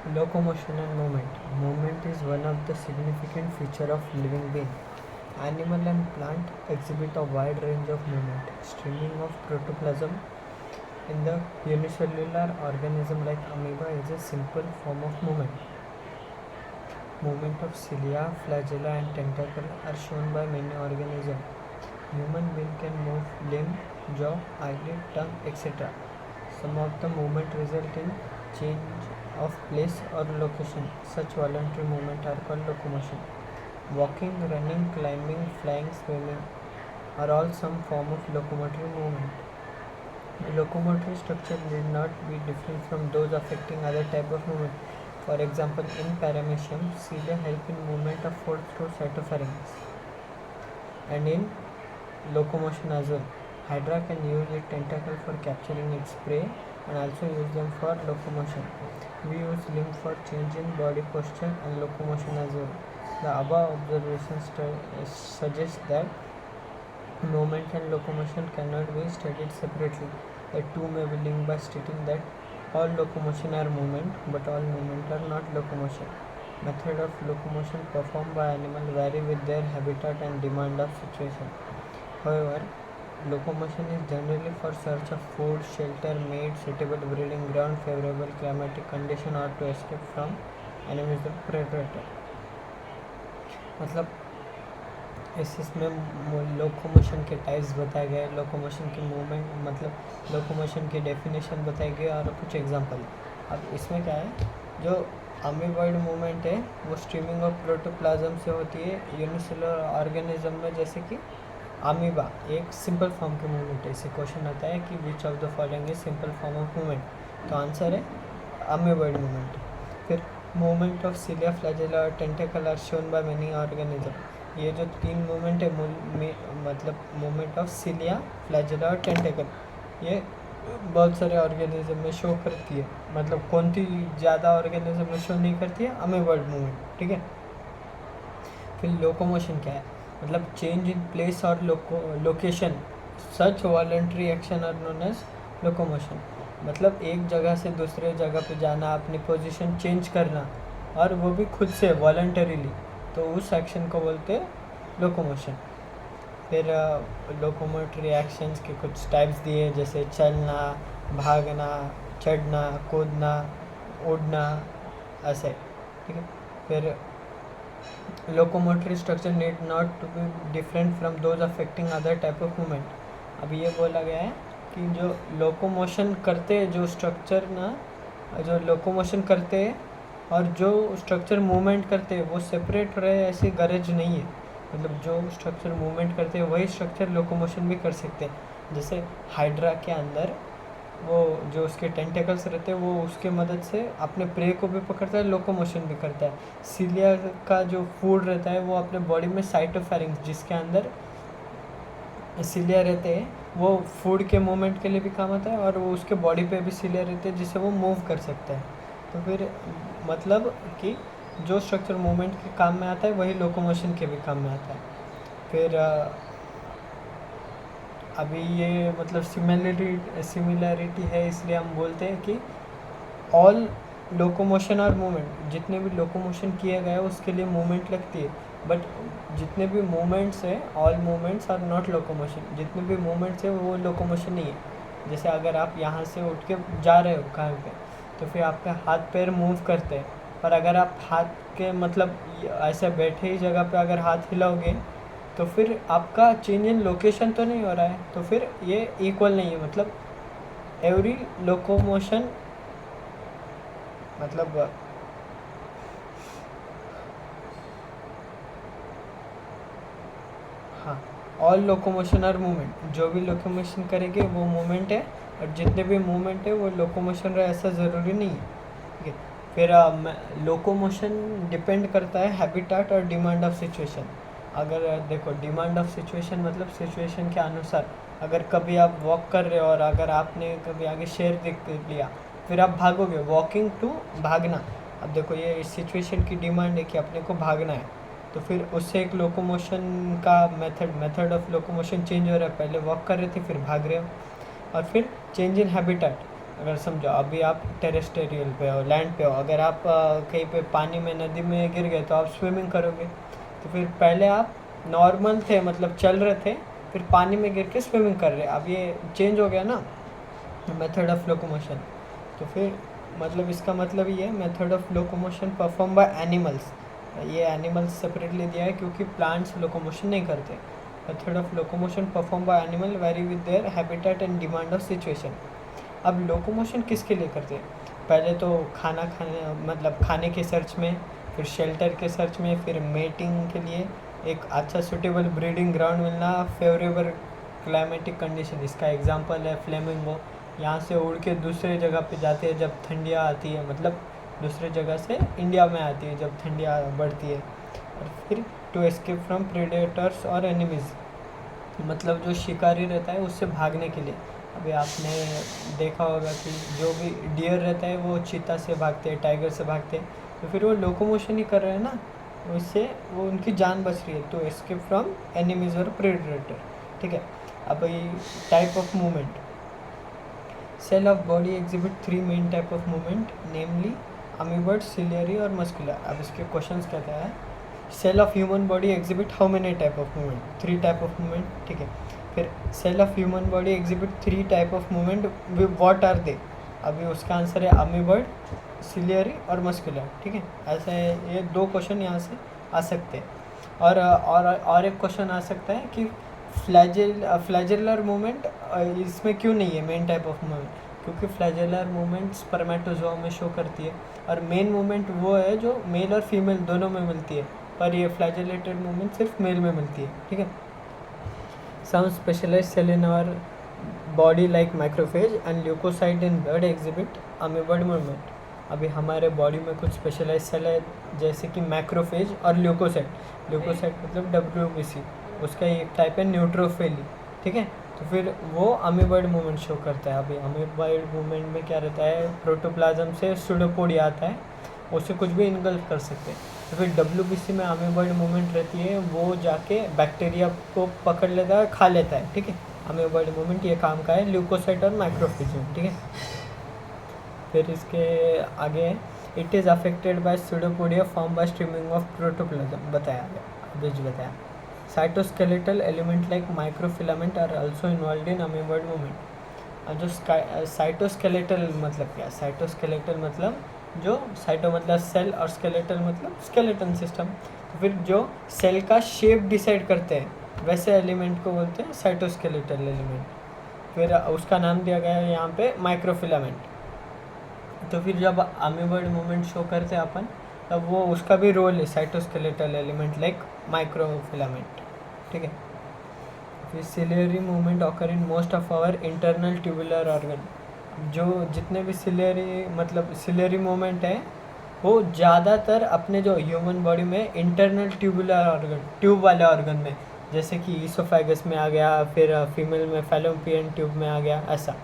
Locomotion and movement. Movement is one of the significant feature of living being. Animal and plant exhibit a wide range of movement. Streaming of protoplasm in the unicellular organism like amoeba is a simple form of movement. Movement of cilia, flagella and tentacle are shown by many organisms. Human being can move limb, jaw, eyelid, tongue, etc. Some of the movement result in change of place or location. Such voluntary movement are called locomotion. Walking, running, climbing, flying, swimming are all some form of locomotory movement. The locomotory structure need not be different from those affecting other type of movement. For example, in paramecium, cilia help in movement of food through cytopharynx, and in locomotion as well. Hydra can use its tentacle for capturing its prey and also use them for locomotion. We use limb for change in body posture and locomotion as well. The above observations suggest that movement and locomotion cannot be studied separately. The two may be linked by stating that all locomotion are movement, but all movement are not locomotion. Method of locomotion performed by animals vary with their habitat and demand of situation. However, locomotion is generally for search of food, shelter, mate, suitable breeding ground, favorable climatic condition or to escape from enemies or predator. मतलब इसमें locomotion के types बताए गए, locomotion की movement मतलब locomotion की definition बताई गई और कुछ एग्जांपल। अब इसमें क्या है, जो अमीबॉइड मूवमेंट है वो स्ट्रीमिंग ऑफ प्रोटोप्लाज्म से होती है यूनिसेलुलर ऑर्गेनिज्म में, जैसे कि अमीबा एक सिंपल फॉर्म की मूवमेंट है। इसे क्वेश्चन आता है कि which of the following is simple form of movement, तो आंसर है अमीबॉइड मूवमेंट। फिर मूवमेंट ऑफ सिलिया, फ्लैजेला और tentacle are shown by many organism. ये जो तीन मूवमेंट है मतलब मूवमेंट ऑफ सिलिया, फ्लैजेला और टेंटेकल, ये बहुत सारे ऑर्गेनिज्म में शो करती है। मतलब कौन सी ज़्यादा ऑर्गेनिज्म में शो नहीं करती है, अमीबॉइड मूवमेंट, ठीक है। फिर लोकोमोशन क्या है, मतलब चेंज इन प्लेस और location. Such voluntary action are known as locomotion. मतलब एक जगह से दूसरे जगह पे जाना, अपनी पोजीशन चेंज करना, और वो भी खुद से वॉलंटरीली, तो उस एक्शन को बोलते हैं लोकोमोशन। फिर लोकोमोटरी एक्शंस के कुछ टाइप्स दिए, जैसे चलना, भागना, चढ़ना, कूदना, उड़ना, ऐसे, ठीक है। फिर locomotory structure need not to be different from those affecting other type of movement. अब ये बोला गया है कि जो लोकोमोशन करते हैं, जो स्ट्रक्चर ना, जो लोकोमोशन करते हैं और जो स्ट्रक्चर मूवमेंट करते हैं वो सेपरेट रहे, ऐसी गरज नहीं है। मतलब जो स्ट्रक्चर मूवमेंट करते हैं वही स्ट्रक्चर लोकोमोशन भी कर सकते हैं। जैसे हाइड्रा के अंदर वो जो उसके टेंटेकल्स रहते हैं वो उसके मदद से अपने प्रे को भी पकड़ता है, लोकोमोशन भी करता है। सीलिया का जो फूड रहता है वो अपने बॉडी में साइटोफेरिंक्स, जिसके अंदर सीलिया रहते हैं, वो फूड के मूवमेंट के लिए भी काम आता है, और वो उसके बॉडी पे भी सीलिया रहते हैं जिससे वो मूव कर सकता है। तो फिर मतलब कि जो स्ट्रक्चर मूवमेंट के काम में आता है वही लोकोमोशन के भी काम में आता है। फिर अभी ये मतलब सिमिलैरिटी है, इसलिए हम बोलते हैं कि ऑल लोकोमोशन और मूवमेंट, जितने भी लोकोमोशन किए गए उसके लिए मूवमेंट लगती है, बट जितने भी मूवमेंट्स हैं, all movements are not locomotion. जितने भी मूवमेंट्स हैं वो लोकोमोशन नहीं है। जैसे अगर आप यहाँ से उठ के जा रहे हो कहीं पे, तो फिर आपके हाथ पैर मूव करते हैं, पर अगर आप हाथ के मतलब ऐसे बैठे ही जगह पे अगर हाथ हिलाओगे तो फिर आपका चेंज इन लोकेशन तो नहीं हो रहा है, तो फिर ये इक्वल नहीं है। मतलब एवरी लोकोमोशन, मतलब हाँ, ऑल लोकोमोशन और मूवमेंट, जो भी लोकोमोशन करेंगे वो मूवमेंट है, और जितने भी मूवमेंट है वो लोकोमोशन रहे ऐसा ज़रूरी नहीं है, ठीक है। फिर लोकोमोशन डिपेंड करता है हैबिटेट और डिमांड ऑफ सिचुएशन। अगर देखो, डिमांड ऑफ सिचुएशन मतलब सिचुएशन के अनुसार, अगर कभी आप वॉक कर रहे हो और अगर आपने कभी आगे शेर देख लिया, फिर आप भागोगे, वॉकिंग टू भागना। अब देखो ये सिचुएशन की डिमांड है कि अपने को भागना है, तो फिर उससे एक लोकोमोशन का मेथड ऑफ लोकोमोशन चेंज हो रहा है। पहले वॉक कर रहे थे, फिर भाग रहे हो। और फिर चेंज इन हैबिटेट, अगर समझो अभी आप टेरेस्टेरियल पे हो, लैंड पे हो, अगर आप कहीं पे पानी में नदी में गिर गए तो आप स्विमिंग करोगे। तो फिर पहले आप नॉर्मल थे, मतलब चल रहे थे, फिर पानी में गिर के स्विमिंग कर रहे, अब ये चेंज हो गया ना मेथड ऑफ लोकोमोशन। तो फिर मतलब इसका मतलब ये है method of locomotion perform by animals. ये एनिमल्स सेपरेटली दिया है क्योंकि प्लांट्स लोकोमोशन नहीं करते। Method of locomotion perform by animal very with their habitat and demand of situation. अब लोकोमोशन किसके लिए करते हैं? पहले तो खाना खाने, मतलब खाने के सर्च में, फिर शेल्टर के सर्च में, फिर मेटिंग के लिए, एक अच्छा सुटेबल ब्रीडिंग ग्राउंड मिलना, फेवरेबल क्लाइमेटिक कंडीशन। इसका एग्जांपल है फ्लेमिंगो, यहाँ से उड़ के दूसरे जगह पे जाते हैं जब ठंडियाँ आती है, मतलब दूसरे जगह से इंडिया में आती है जब ठंडियाँ बढ़ती है। और फिर टू एस्केप फ्रॉम प्रेडेटर्स और एनिमीज़, मतलब जो शिकारी रहता है उससे भागने के लिए। अभी आपने देखा होगा कि जो भी डियर रहता है वो चीता से भागते हैं, टाइगर से भागते हैं, तो फिर वो लोकोमोशन ही कर रहे हैं ना, उससे वो उनकी जान बच रही है। तो एस्केप फ्रॉम एनिमीज और प्रेडेटर, ठीक है। अब ये type of movement, cell of body exhibit 3 main type of movement, namely amoeboid, ciliary और मस्कुलर। अब इसके क्वेश्चंस कहता है cell of human body exhibit how many type of movement, 3 type of movement, ठीक है। फिर cell of human body exhibit 3 type of movement, what are they? अभी उसका आंसर है अमीबर्ड, सिलियरी और मस्कुलर, ठीक है। ऐसे ये 2 क्वेश्चन यहाँ से आ सकते हैं। और एक क्वेश्चन आ सकता है कि फ्लैजेलर मूवमेंट इसमें क्यों नहीं है मेन टाइप ऑफ मूवमेंट? क्योंकि फ्लैजेलर मूवमेंट स्पर्मेटोजोआ में शो करती है, और मेन मूवमेंट वो है जो मेल और फीमेल दोनों में मिलती है, पर ये फ्लैजेलेटेड मूवमेंट सिर्फ मेल में मिलती है, ठीक है। Some specialised cell in our body like macrophage and leucocyte in blood exhibit amoeboid movement. अभी हमारे बॉडी में कुछ स्पेशलाइज सेल है जैसे कि मैक्रोफेज और ल्यूकोसाइट। ल्यूकोसाइट मतलब WBC, उसका एक टाइप है न्यूट्रोफिली, ठीक है। तो फिर वो अमीबर्ड मूवमेंट शो करता है। अभी अमीबर्ड मूवमेंट में क्या रहता है, प्रोटोप्लाज्म से सूडोपोडिया आता है, उससे कुछ भी इनगल्फ कर सकते हैं। तो फिर WBC में अमीबर्ड मूवमेंट रहती है, वो जाके बैक्टीरिया को पकड़ लेता है, खा लेता है, ठीक है। अमीबर्ड मूवमेंट ये काम का है ल्यूकोसाइट और माइक्रोफेज में, ठीक है। फिर इसके आगे it is affected by pseudopodia form by streaming of protoplasm, बताया गया, बीच बताया। Cytoskeletal element like microfilament are also involve in amoeboid movement. जो साइटोस्केलेटल मतलब क्या? साइटोस्केलेटल मतलब जो साइटो मतलब सेल और स्केलेटल मतलब स्केलेटन सिस्टम। तो फिर जो सेल का शेप डिसाइड करते हैं वैसे एलिमेंट को बोलते हैं साइटोस्केलेटल एलिमेंट। फिर उसका नाम दिया गया है यहाँ पे माइक्रोफिलामेंट। तो फिर जब अमीबर्ड मूवमेंट शो करते हैं अपन, तब वो उसका भी रोल है साइटोस्केलेटल एलिमेंट लाइक माइक्रोफिलामेंट, ठीक है। फिर ciliary movement occur in most of our internal tubular organ. जो जितने भी सिलियरी मतलब सिलियरी मूवमेंट है वो ज़्यादातर अपने जो ह्यूमन बॉडी में इंटरनल ट्यूबुलर ऑर्गन, ट्यूब वाले ऑर्गन में, जैसे कि ईसोफेगस में आ गया, फिर फीमेल में फैलोपियन ट्यूब में आ गया, ऐसा।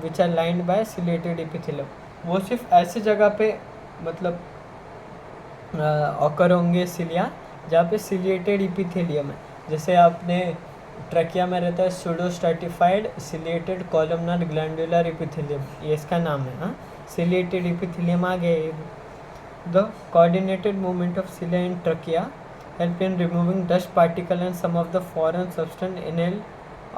Which are lined by ciliated epithelium, वो सिर्फ ऐसे जगह पे मतलब ऑकर होंगे सिलिया जहाँ पे सिलिएटेड इपिथेलियम है। जैसे आपने ट्रकिया में रहता है pseudostratified ciliated columnar glandular epithelium, ये इसका नाम है। हाँ, सिलिएटेड इपिथेलियम आ गए। The coordinated movement of cilia in trachea help in removing dust particle and some of the foreign substance inhaled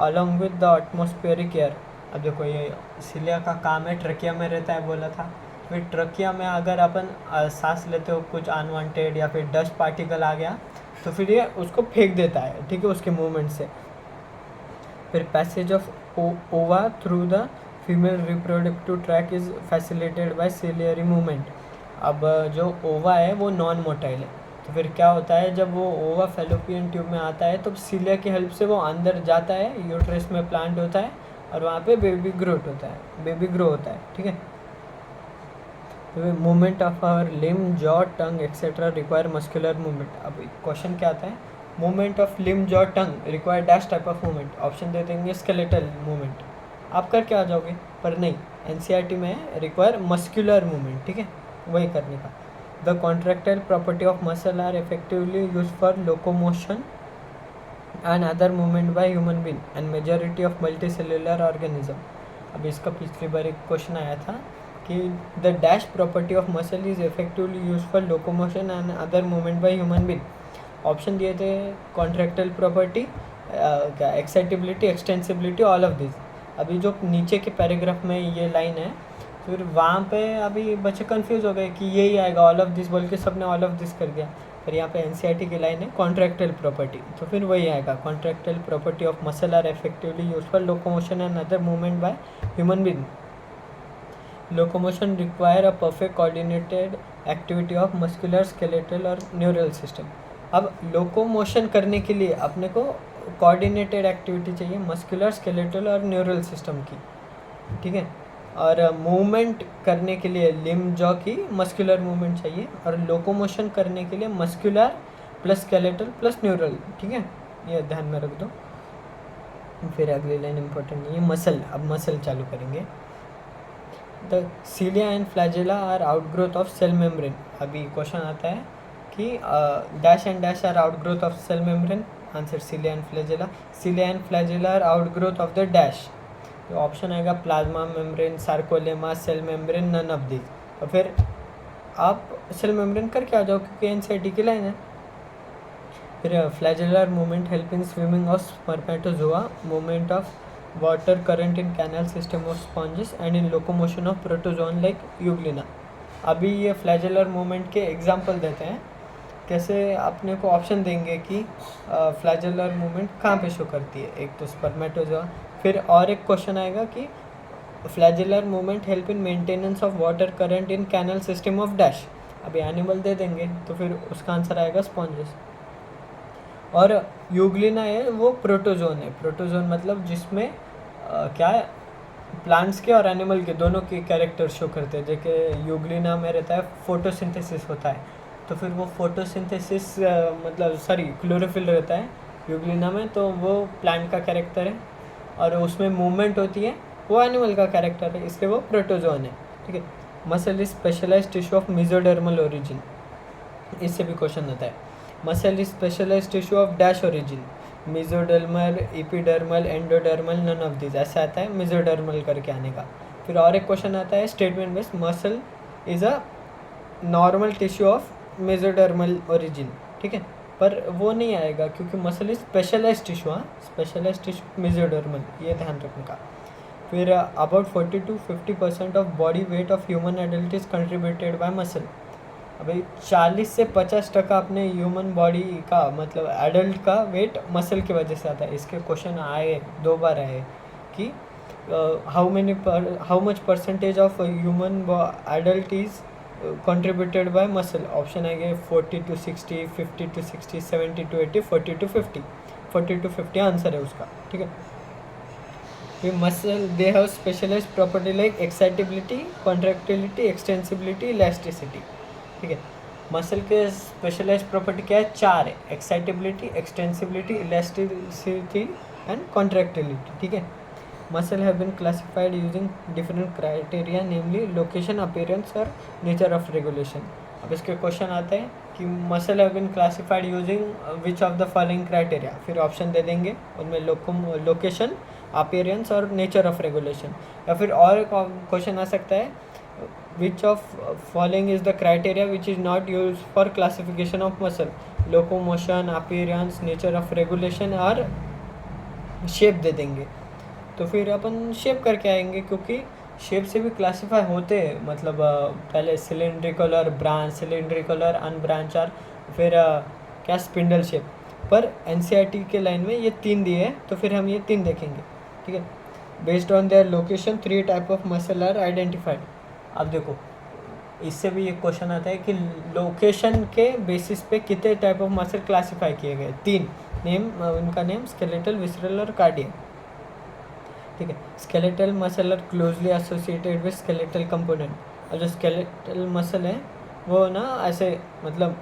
along with the atmospheric air. अब देखो ये सिलिया का काम है, ट्रकिया में रहता है बोला था। फिर ट्रकिया में अगर अपन सांस लेते हो कुछ अनवांटेड या फिर डस्ट पार्टिकल आ गया तो फिर ये उसको फेंक देता है, ठीक है, उसके मूवमेंट से। फिर पैसेज ऑफ ओवा through the female reproductive tract is facilitated bye ciliary movement. अब जो ओवा है वो नॉन मोटाइल है, तो फिर क्या होता है जब वो ओवा फैलोपियन ट्यूब में आता है तो सिलिया की हेल्प से वो अंदर जाता है, यूट्रस में प्लांट होता है और वहाँ पे बेबी ग्रो होता है, ठीक है। Movement of our limb, jaw, tongue etcetera require muscular movement. अब क्वेश्चन क्या आता है, movement of limb, jaw, tongue require dash type of movement. Option दे देंगे स्केलेटल मूवमेंट, आप करके आ जाओगे, पर नहीं, NCERT में रिक्वायर मस्कुलर मूवमेंट, ठीक है, वही करने का। The contractile property of muscle are effectively use for locomotion and other movement by human being and majority of multicellular organism। अब इसका पिछली बार एक क्वेश्चन आया था कि the dash property of muscle is effectively use for locomotion and other movement by human being. Option दिए थे contractile property, क्या excitability, extensibility, all of this. अभी जो नीचे के पैराग्राफ में ये लाइन है, फिर वहाँ पे अभी बच्चे कंफ्यूज हो गए कि यही आएगा ऑल ऑफ दिस बोल के, सबने ऑल ऑफ दिस कर दिया। फिर यहाँ पे एनसीईआरटी की लाइन है कॉन्ट्रैक्टाइल प्रॉपर्टी, तो फिर वही आएगा contractile property of muscle are effectively use for locomotion and other movement by human being. Locomotion require a perfect coordinated activity of muscular, skeletal और न्यूरल सिस्टम। अब लोकोमोशन करने के लिए अपने को कोऑर्डिनेटेड एक्टिविटी चाहिए मस्कुलर, स्केलेटल और neural system की, ठीक है। और मूवमेंट करने के लिए लिम्ब जॉ की मस्कुलर मूवमेंट चाहिए, और लोकोमोशन करने के लिए muscular plus skeletal plus neural, ठीक है, ये ध्यान में रख दो। फिर अगली लाइन इंपॉर्टेंट नहीं है, मसल। अब मसल चालू करेंगे। The cilia and flagella are outgrowth of cell membrane. अभी क्वेश्चन आता है कि dash and dash are outgrowth of cell membrane. Answer cilia and flagella. Cilia and flagella are outgrowth of the dash. तो option आएगा plasma membrane, sarcolemma, cell membrane, none of this. और फिर आप cell membrane करके आ जाओ क्योंकि NCERT की line है। फिर flagellar movement help in swimming of spermatozoa, movement of water current in canal system of sponges and in locomotion of protozoan like euglena. अभी ये फ्लैजेलर मूवमेंट के एग्जाम्पल देते हैं, कैसे अपने को ऑप्शन देंगे कि फ्लैजेलर मूवमेंट कहाँ पे शो करती है। एक तो स्पर्मेटोजोआ, फिर और एक क्वेश्चन आएगा कि flagellar movement help in maintenance of water current in canal system of dash. अभी एनिमल दे देंगे तो फिर उसका आंसर आएगा स्पॉन्जेस। और यूग्लिना है वो प्रोटोजोन है। प्रोटोजोन मतलब जिसमें क्या है, प्लांट्स के और एनिमल के दोनों के कैरेक्टर शो करते हैं। जैसे यूग्लिना में रहता है फोटोसिंथेसिस होता है, तो फिर वो फोटोसिंथेसिस मतलब सॉरी क्लोरोफिल रहता है यूग्लिना में, तो वो प्लांट का कैरेक्टर है। और उसमें मूवमेंट होती है वो एनिमल का कैरेक्टर है, इसलिए वो प्रोटोजोन है, ठीक है। Muscle is specialised tissue of mesodermal origin. इससे भी क्वेश्चन आता है। Muscle is specialised tissue of dash origin, mesodermal, epidermal, endodermal, none of this. ऐसा आता है मेसोडर्मल करके आने का। फिर और एक क्वेश्चन आता है statement based, muscle is a normal tissue of mesodermal origin, ठीक है, पर वो नहीं आएगा क्योंकि मसल इज स्पेशलाइज्ड टिश्यू। हाँ, स्पेशलाइज्ड टिश्यू मेसोडर्मल, ये ध्यान रखने का। फिर about 40 to 50% of body weight of human adult is contributed bye muscle. अभी 40 से 50% अपने ह्यूमन बॉडी का मतलब एडल्ट का वेट मसल की वजह से आता है। इसके क्वेश्चन आए 2 बार आए कि how much percentage of human adult is contributed bye muscle. Option आएंगे 40 to 60, 50 to 60, 70 to 80, 40 to 50। 40 to 50 answer है उसका, ठीक है। फिर muscle they have specialised property like excitability, contractility, extensibility, elasticity, ठीक है। मसल के स्पेशलाइज्ड प्रॉपर्टी क्या है? 4 है, excitability, extensibility, elasticity and contractility, ठीक है। Muscle have been classified using different criteria, namely location, appearance और नेचर ऑफ रेगुलेशन। अब इसके क्वेश्चन आते हैं कि muscle have been classified using which of the following criteria. फिर ऑप्शन दे देंगे, उनमें लोकेशन, अपीयरेंस और नेचर ऑफ रेगुलेशन। या फिर और क्वेश्चन आ सकता है, which of following is the criteria which is not used for classification of muscle, locomotion, appearance, nature of regulation और शेप दे देंगे। तो फिर अपन शेप करके आएंगे क्योंकि शेप से भी क्लासीफाई होते हैं, मतलब पहले सिलेंड्रिकल और ब्रांच, सिलेंड्रिकल और अनब्रांच, और फिर क्या स्पिंडल शेप। पर एनसीईआरटी के लाइन में ये 3 दिए हैं, तो फिर हम ये 3 देखेंगे, ठीक है। Based on their location 3 type of muscle are identified. अब देखो, इससे भी एक क्वेश्चन आता है कि लोकेशन के बेसिस पे कितने टाइप ऑफ मसल क्लासिफाई किए गए। 3 नेम, उनका नेम स्केलेटल, विसरल और कार्डियक, ठीक है। Skeletal muscle are closely associated with skeletal component. और जो स्केलेटल मसल है वो ना ऐसे मतलब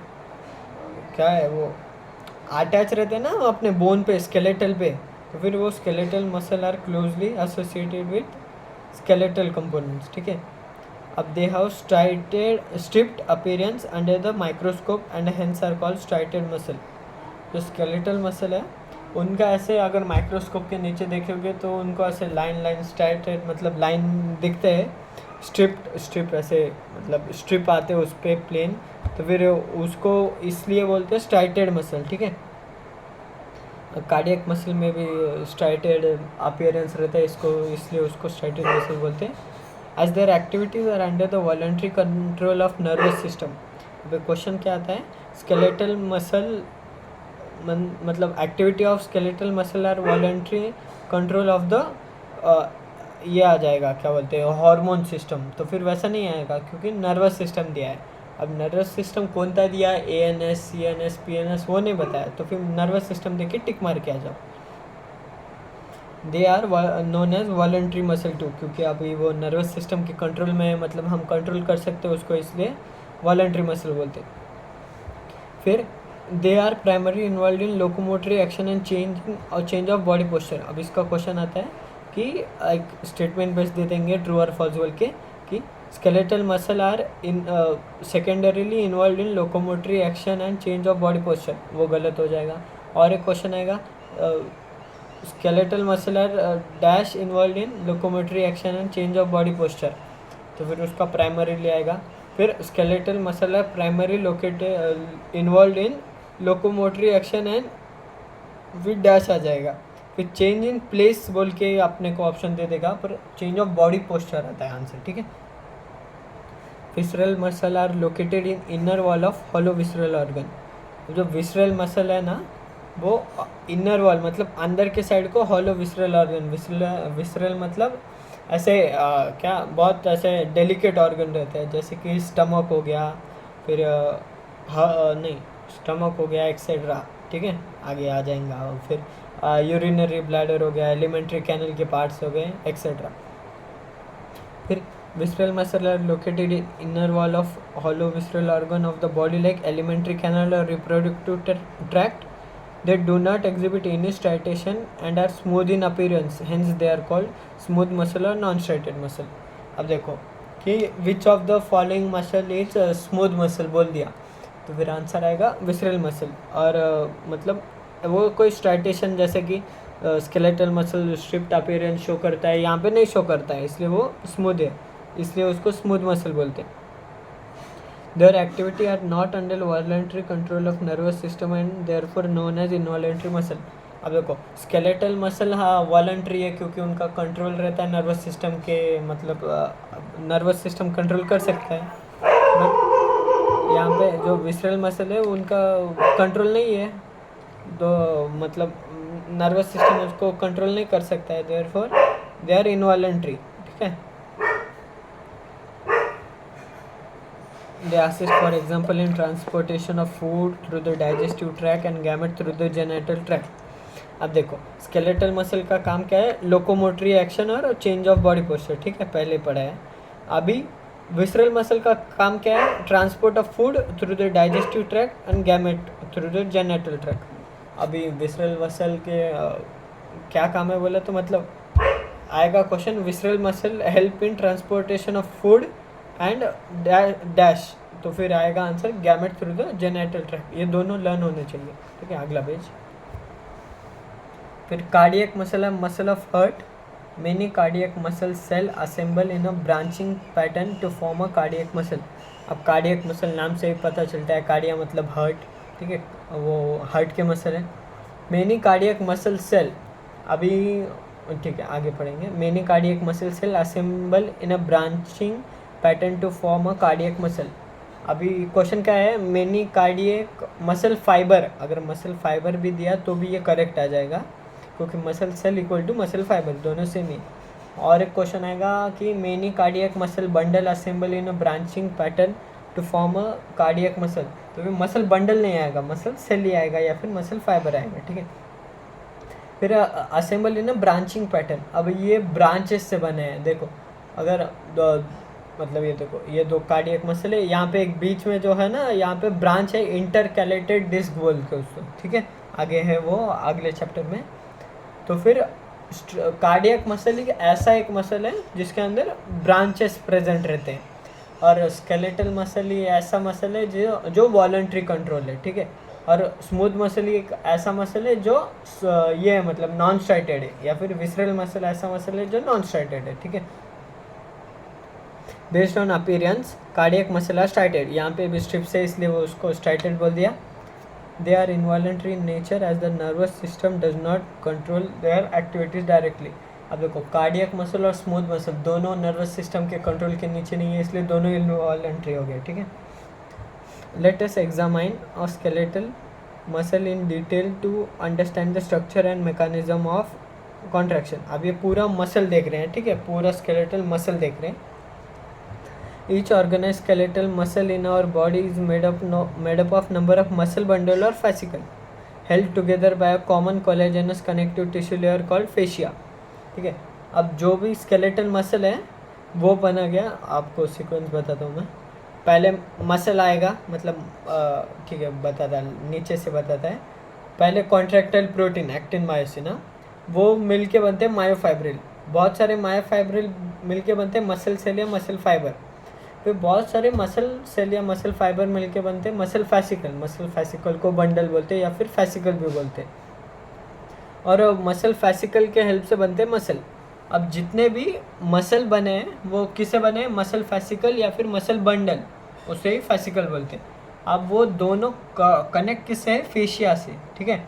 क्या है, वो अटैच रहते हैं ना अपने बोन पे, स्केलेटल पे, तो फिर वो skeletal muscle are closely associated with skeletal components, ठीक है। अब they have striped appearance under the microscope and hence are called striated muscle. जो स्केलेटल मसल है उनका ऐसे अगर माइक्रोस्कोप के नीचे देखोगे तो उनको ऐसे लाइन स्ट्राइट मतलब लाइन दिखते हैं, स्ट्रिप ऐसे मतलब स्ट्रिप आते हैं उस पर प्लेन, तो फिर उसको इसलिए बोलते हैं स्ट्राइटेड मसल, ठीक है। कार्डियक मसल में भी स्ट्राइटेड अपीयरेंस रहता है, इसको इसलिए उसको स्ट्राइटेड मसल बोलते हैं। As their activities are under the voluntary control of nervous system. अब क्वेश्चन क्या आता है, स्केलेटल मसल मतलब activity of skeletal muscle are voluntary control of the ये आ जाएगा क्या बोलते हैं हार्मोन सिस्टम, तो फिर वैसा नहीं आएगा क्योंकि नर्वस सिस्टम दिया है। अब नर्वस सिस्टम कौन सा दिया, ANS CNS PNS वो नहीं बताया, तो फिर नर्वस सिस्टम देखिए टिक मार के आ जाओ। They are known as voluntary muscle too, क्योंकि अभी वो नर्वस सिस्टम के कंट्रोल में मतलब हम कंट्रोल कर सकते हैं उसको, इसलिए वॉलंटरी मसल बोलते। फिर they are primary involved in locomotory action and change of body posture. अब इसका क्वेश्चन आता है कि एक स्टेटमेंट बेस दे देंगे ट्रू और फॉल्स बोल के कि skeletal muscle are in secondarily involve in locomotory action and change of body posture, वो गलत हो जाएगा। और एक क्वेश्चन आएगा skeletal muscle are dash involve in locomotory action and change of body posture, तो फिर उसका प्राइमरीली आएगा। फिर skeletal muscle are primary located involve in locomotory action and with dash आ जाएगा। फिर चेंज इन प्लेस बोल के अपने को ऑप्शन दे देगा, पर चेंज ऑफ बॉडी पोस्चर आता है आंसर, ठीक है। Visceral muscle are located in inner wall of hollow visceral organ. जो विसरल मसल है ना वो इनर वॉल मतलब अंदर के साइड को हॉलो विसरल ऑर्गन, विसरल मतलब ऐसे क्या बहुत ऐसे डेलिकेट ऑर्गन रहते हैं, जैसे कि स्टमक हो गया, फिर नहीं स्टमक हो गया एक्सेट्रा, ठीक है आगे आ जाएगा। फिर यूरिनरी ब्लैडर हो गया, एलिमेंट्री कैनल के पार्ट्स हो गए एक्सेट्रा। फिर visceral muscle are located in inner wall of hollow visceral organ of the body like alimentary canal or reproductive tract. They do not exhibit any striation and are smooth in appearance, hence they are called smooth muscle or non-striated muscle. अब देखो कि which of the following muscle is smooth muscle बोल दिया, तो फिर answer आएगा visceral muscle. और मतलब वो कोई स्ट्राइटेशन जैसे कि skeletal muscle striped appearance show करता है, यहाँ पे नहीं शो करता है, इसलिए वो स्मूथ है, इसलिए उसको स्मूथ मसल बोलते हैं। Their activity are not under voluntary control of nervous system and therefore known as involuntary muscle. अब देखो स्केलेटल मसल हाँ वॉलंटरी है क्योंकि उनका कंट्रोल रहता है नर्वस सिस्टम के, मतलब नर्वस सिस्टम कंट्रोल कर सकता है, बट यहाँ पे जो विसरल मसल है उनका कंट्रोल नहीं है, तो मतलब नर्वस सिस्टम उसको कंट्रोल नहीं कर सकता है, देयरफॉर दे आर इनवॉलंटरी, ठीक है। They assist, for example, in transportation of food through the digestive tract and gamete through the genital tract. अब देखो स्केलेटल मसल का काम क्या है, लोकोमोटरी एक्शन और चेंज ऑफ बॉडी पोस्चर, ठीक है पहले पढ़ा है। अभी विसरल मसल का काम क्या है, transport of food through the digestive tract and gamete through the genital tract. अभी विसरल मसल के क्या काम है बोला तो मतलब आएगा question, visceral muscle help in transportation of food and dash, तो फिर आएगा answer gamete through the genital tract. ये दोनों लर्न होने चाहिए, ठीक है अगला पेज। फिर कार्डियक मसल है muscle of heart. Many cardiac muscle cell assemble in a branching pattern to form a cardiac muscle. अब कार्डियक मसल नाम से ही पता चलता है, कार्डिया मतलब हार्ट, ठीक है वो हार्ट के मसल है। मेनी कार्डियक मसल सेल, अभी ठीक है आगे पढ़ेंगे। Many cardiac muscle cell assemble in a branching pattern to form a cardiac muscle. अभी क्वेश्चन क्या है, मेनी कार्डियक मसल फाइबर, अगर मसल फाइबर भी दिया तो भी ये करेक्ट आ जाएगा क्योंकि muscle cell equal to muscle fibre दोनों सेम ही। और एक क्वेश्चन आएगा कि many cardiac muscle bundle assemble in a branching pattern to form a cardiac muscle, तो फिर मसल बंडल नहीं आएगा, मसल सेल ही आएगा या फिर मसल फाइबर आएगा, ठीक है। फिर assemble in a branching pattern, अब ये ब्रांचेस से बने हैं, देखो अगर मतलब ये देखो ये दो कार्डियक मसल है, यहाँ पे एक बीच में जो है ना यहाँ पे ब्रांच है इंटरकैलेटेड डिस्क बोल के उसको, ठीक है आगे है वो अगले चैप्टर में। तो फिर कार्डियक मसल ऐसा एक मसल है जिसके अंदर ब्रांचेस प्रेजेंट रहते हैं, और स्केलेटल मसल ही ऐसा मसल है जो वॉलंटरी कंट्रोल है, ठीक है और स्मूथ मसल एक ऐसा मसल है जो ये है मतलब नॉन स्ट्राइटेड है, या फिर विसरल मसल ऐसा मसल है जो नॉन स्ट्राइटेड है, ठीक है। Based on appearance cardiac muscle are striated, यहाँ पे भी स्ट्रिप्स है इसलिए वो उसको स्ट्राइटेड बोल दिया। They are involuntary in nature as the nervous system does not control their activities directly. अब देखो कार्डियक मसल और स्मूथ मसल दोनों नर्वस सिस्टम के कंट्रोल के नीचे नहीं है, इसलिए दोनों इनवॉलेंट्री हो गए, ठीक है। लेट अस एग्जामाइन और skeletal muscle in detail to understand the structure and mechanism of contraction. अब ये पूरा मसल देख रहे हैं, ठीक है, पूरा स्केलेटल मसल देख रहे हैं। Each organise skeletal muscle in our body is made up of number of muscle bundle or fascicle held together by a common collagenous connective tissue layer called fascia, ठीक है। अब जो भी स्केलेटल मसल है वो बना गया, आपको सीक्वेंस बताता हूँ मैं। पहले मसल आएगा, मतलब ठीक है बताता है, नीचे से बताता है। पहले कॉन्ट्रैक्टाइल प्रोटीन एक्टिन मायोसिन, वो मिलके बनते हैं मायोफाइब्रिल। बहुत सारे मायोफाइब्रिल मिलके बनते हैं मसल सेल या मसल फाइबर। फिर बहुत सारे मसल सेल या मसल फाइबर मिलके बनते हैं मसल फैसिकल। मसल फैसिकल को बंडल बोलते हैं या फिर फैसिकल भी बोलते हैं। और मसल फैसिकल के हेल्प से बनते हैं मसल। अब जितने भी मसल बने हैं वो किसे बने हैं, मसल फैसिकल या फिर मसल बंडल, उसे ही फैसिकल बोलते हैं। अब वो दोनों कनेक्ट किससे है, फेशिया से, ठीक है।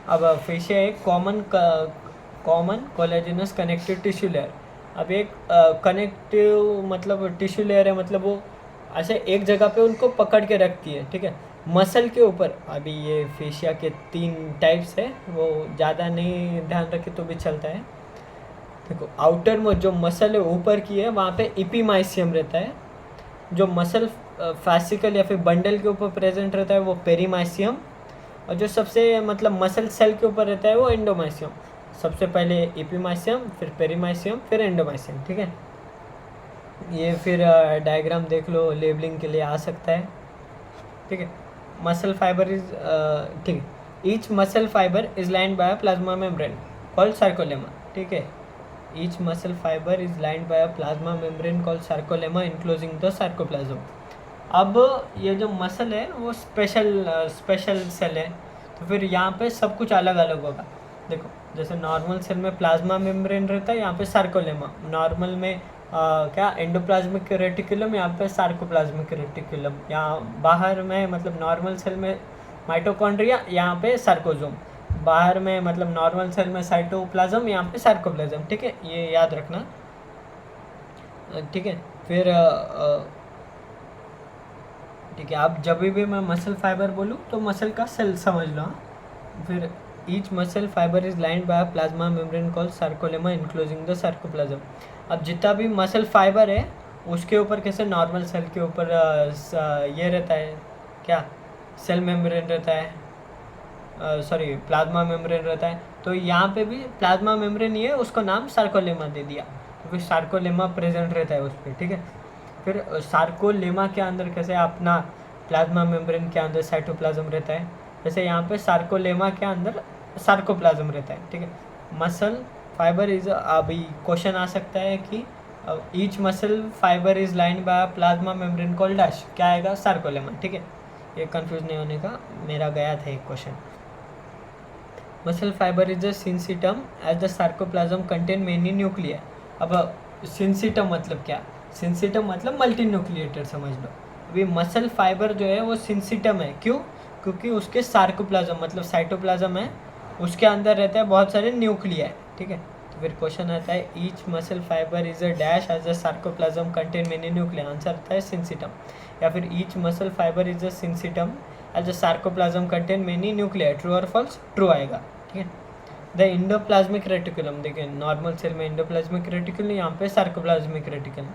अब फेशिया एक common collagenous connective tissue layer. अब एक कनेक्टिव मतलब टिश्यू लेयर है, मतलब वो ऐसे एक जगह पे उनको पकड़ के रखती है, ठीक है, मसल के ऊपर। अभी ये फेशिया के 3 टाइप्स है, वो ज़्यादा नहीं ध्यान रखे तो भी चलता है। देखो आउटर में जो मसल है ऊपर की है, वहाँ पे इपीमाइसियम रहता है। जो मसल फैसिकल या फिर बंडल के ऊपर प्रेजेंट रहता है वो पेरीमाइसियम। और जो सबसे मतलब मसल सेल के ऊपर रहता है वो एंडोमाइसियम। सबसे पहले एपीमाइसियम, फिर पेरीमाइसियम, फिर एंडोमाइसियम, ठीक है। ये फिर डायग्राम देख लो, लेबलिंग के लिए आ सकता है, ठीक है। मसल फाइबर इज ठीक है, each muscle fibre is lined by a plasma membrane called sarcolemma, ठीक है। Each muscle fibre is lined by a plasma membrane called sarcolemma enclosing the sarcoplasm. अब ये जो मसल है वो स्पेशल सेल है, तो फिर यहाँ पे सब कुछ अलग अलग होगा। देखो जैसे नॉर्मल सेल में प्लाज्मा मेम्ब्रेन रहता है, यहाँ पे सार्कोलेमा। नॉर्मल में क्या एंडोप्लाज्मिक रेटिकुलम, यहाँ पे सार्कोप्लाज्मिक रेटिकुलम। यहाँ बाहर में मतलब नॉर्मल सेल में माइटोकॉन्ड्रिया, यहाँ पे सार्कोजोम। बाहर में मतलब नॉर्मल सेल में साइटोप्लाज्म, यहाँ पे सार्कोप्लाज्म, ठीक है, ये याद रखना, ठीक है। फिर ठीक है, आप जब भी मैं मसल फाइबर बोलूँ तो मसल का सेल समझ लो। फिर each muscle fibre is lined by plasma membrane called sarcolemma enclosing the sarcoplasm. अब जितना भी मसल फाइबर है उसके ऊपर कैसे नॉर्मल सेल के ऊपर ये रहता है, क्या सेल मेम्ब्रेन रहता है, सॉरी प्लाज्मा मेम्ब्रेन रहता है। तो यहाँ पे भी प्लाज्मा मेम्ब्रेन ही है, उसको नाम सार्कोलेमा दे दिया, तो फिर सार्कोलेमा प्रेजेंट रहता है उस पर, ठीक है। फिर सार्कोलेमा के अंदर कैसे अपना प्लाज्मा मेम्ब्रेन के अंदर साइटोप्लाज्म रहता है, जैसे यहाँ पे सार्कोलेमा के अंदर सार्कोप्लाज्म रहता है, ठीक है। मसल फाइबर इज, अभी क्वेश्चन आ सकता है कि each muscle fibre is lined by plasma membrane called dash, क्या आएगा, सार्कोलेमा, ठीक है। ये कंफ्यूज नहीं होने का, मेरा गया था एक question. Muscle fibre is the syncytium as the sarcoplasm contain many nuclear. अब सिंसिटम मतलब क्या, सिंसिटम मतलब मल्टी न्यूक्लिएटेड समझ लो। अभी मसल फाइबर जो है वो सिंसिटम है, क्यों, क्योंकि उसके सार्कोप्लाज्म मतलब साइटोप्लाज्म है, उसके अंदर रहता है बहुत सारे न्यूक्लिया, ठीक है। तो फिर क्वेश्चन आता है each muscle fibre is a dash as a sarcoplasm contain many nuclei, answer आता है सिंसिटम। या फिर each muscle fibre is a syncytium as a sarcoplasm contain many nuclei, true और फॉल्स, ट्रू आएगा, ठीक है। द इंडोप्लाज्मिक रेटिकुलम, देखिए normal cell में इंडोप्लाज्मिक रेटिकुलम, यहाँ पे सार्कोप्लाज्मिक रेटिकुलम।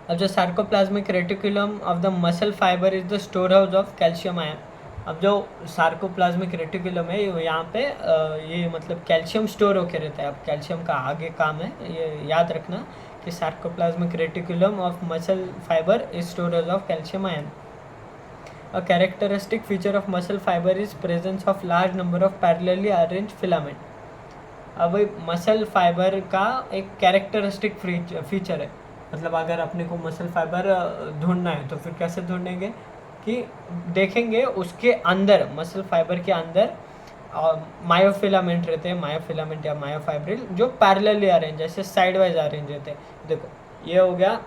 अब जो sarcoplasmic reticulum of the muscle fibre is the store house of calcium ion. अब जो सार्कोप्लाज्मिक रेटिकुलम है यहाँ पे ये मतलब कैल्शियम स्टोर होकर रहता है। अब कैल्शियम का आगे काम है, ये याद रखना कि sarcoplasmic reticulum of muscle fibre is store house of calcium ion. A characteristic feature of muscle fiber is presence of large number of parallelly arranged filament। अब मसल फाइबर का एक कैरेक्टरिस्टिक फीचर है, मतलब अगर अपने को मसल फाइबर ढूंढना है तो फिर कैसे ढूंढेंगे, कि देखेंगे उसके अंदर, मसल फाइबर के अंदर मायोफिलामेंट रहते हैं, मायोफिलामेंट या मायोफाइब्रिल, जो पैरेलली अरेंज, जैसे साइड वाइज अरेंज रहते हैं। देखो ये हो गया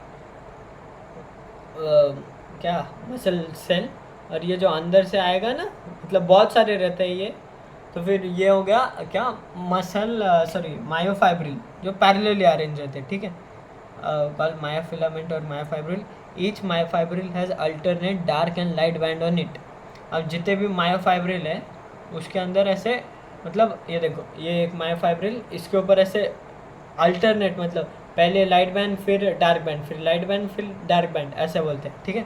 क्या मसल सेल, और ये जो अंदर से आएगा ना, मतलब बहुत सारे रहते हैं ये, तो फिर ये हो गया क्या मसल मायोफाइब्रिल, जो पैरेलली अरेंज रहते हैं, ठीक है, कॉल्ड मायोफिलामेंट और myofibril. Each myofibril has alternate dark and light band on it. अब जितने भी मायोफाइब्रिल है उसके अंदर ऐसे, मतलब ये देखो ये एक मायोफाइब्रिल, इसके ऊपर ऐसे अल्टरनेट, मतलब पहले लाइट बैंड फिर डार्क बैंड, फिर लाइट बैंड फिर डार्क बैंड, ऐसे बोलते हैं, ठीक है।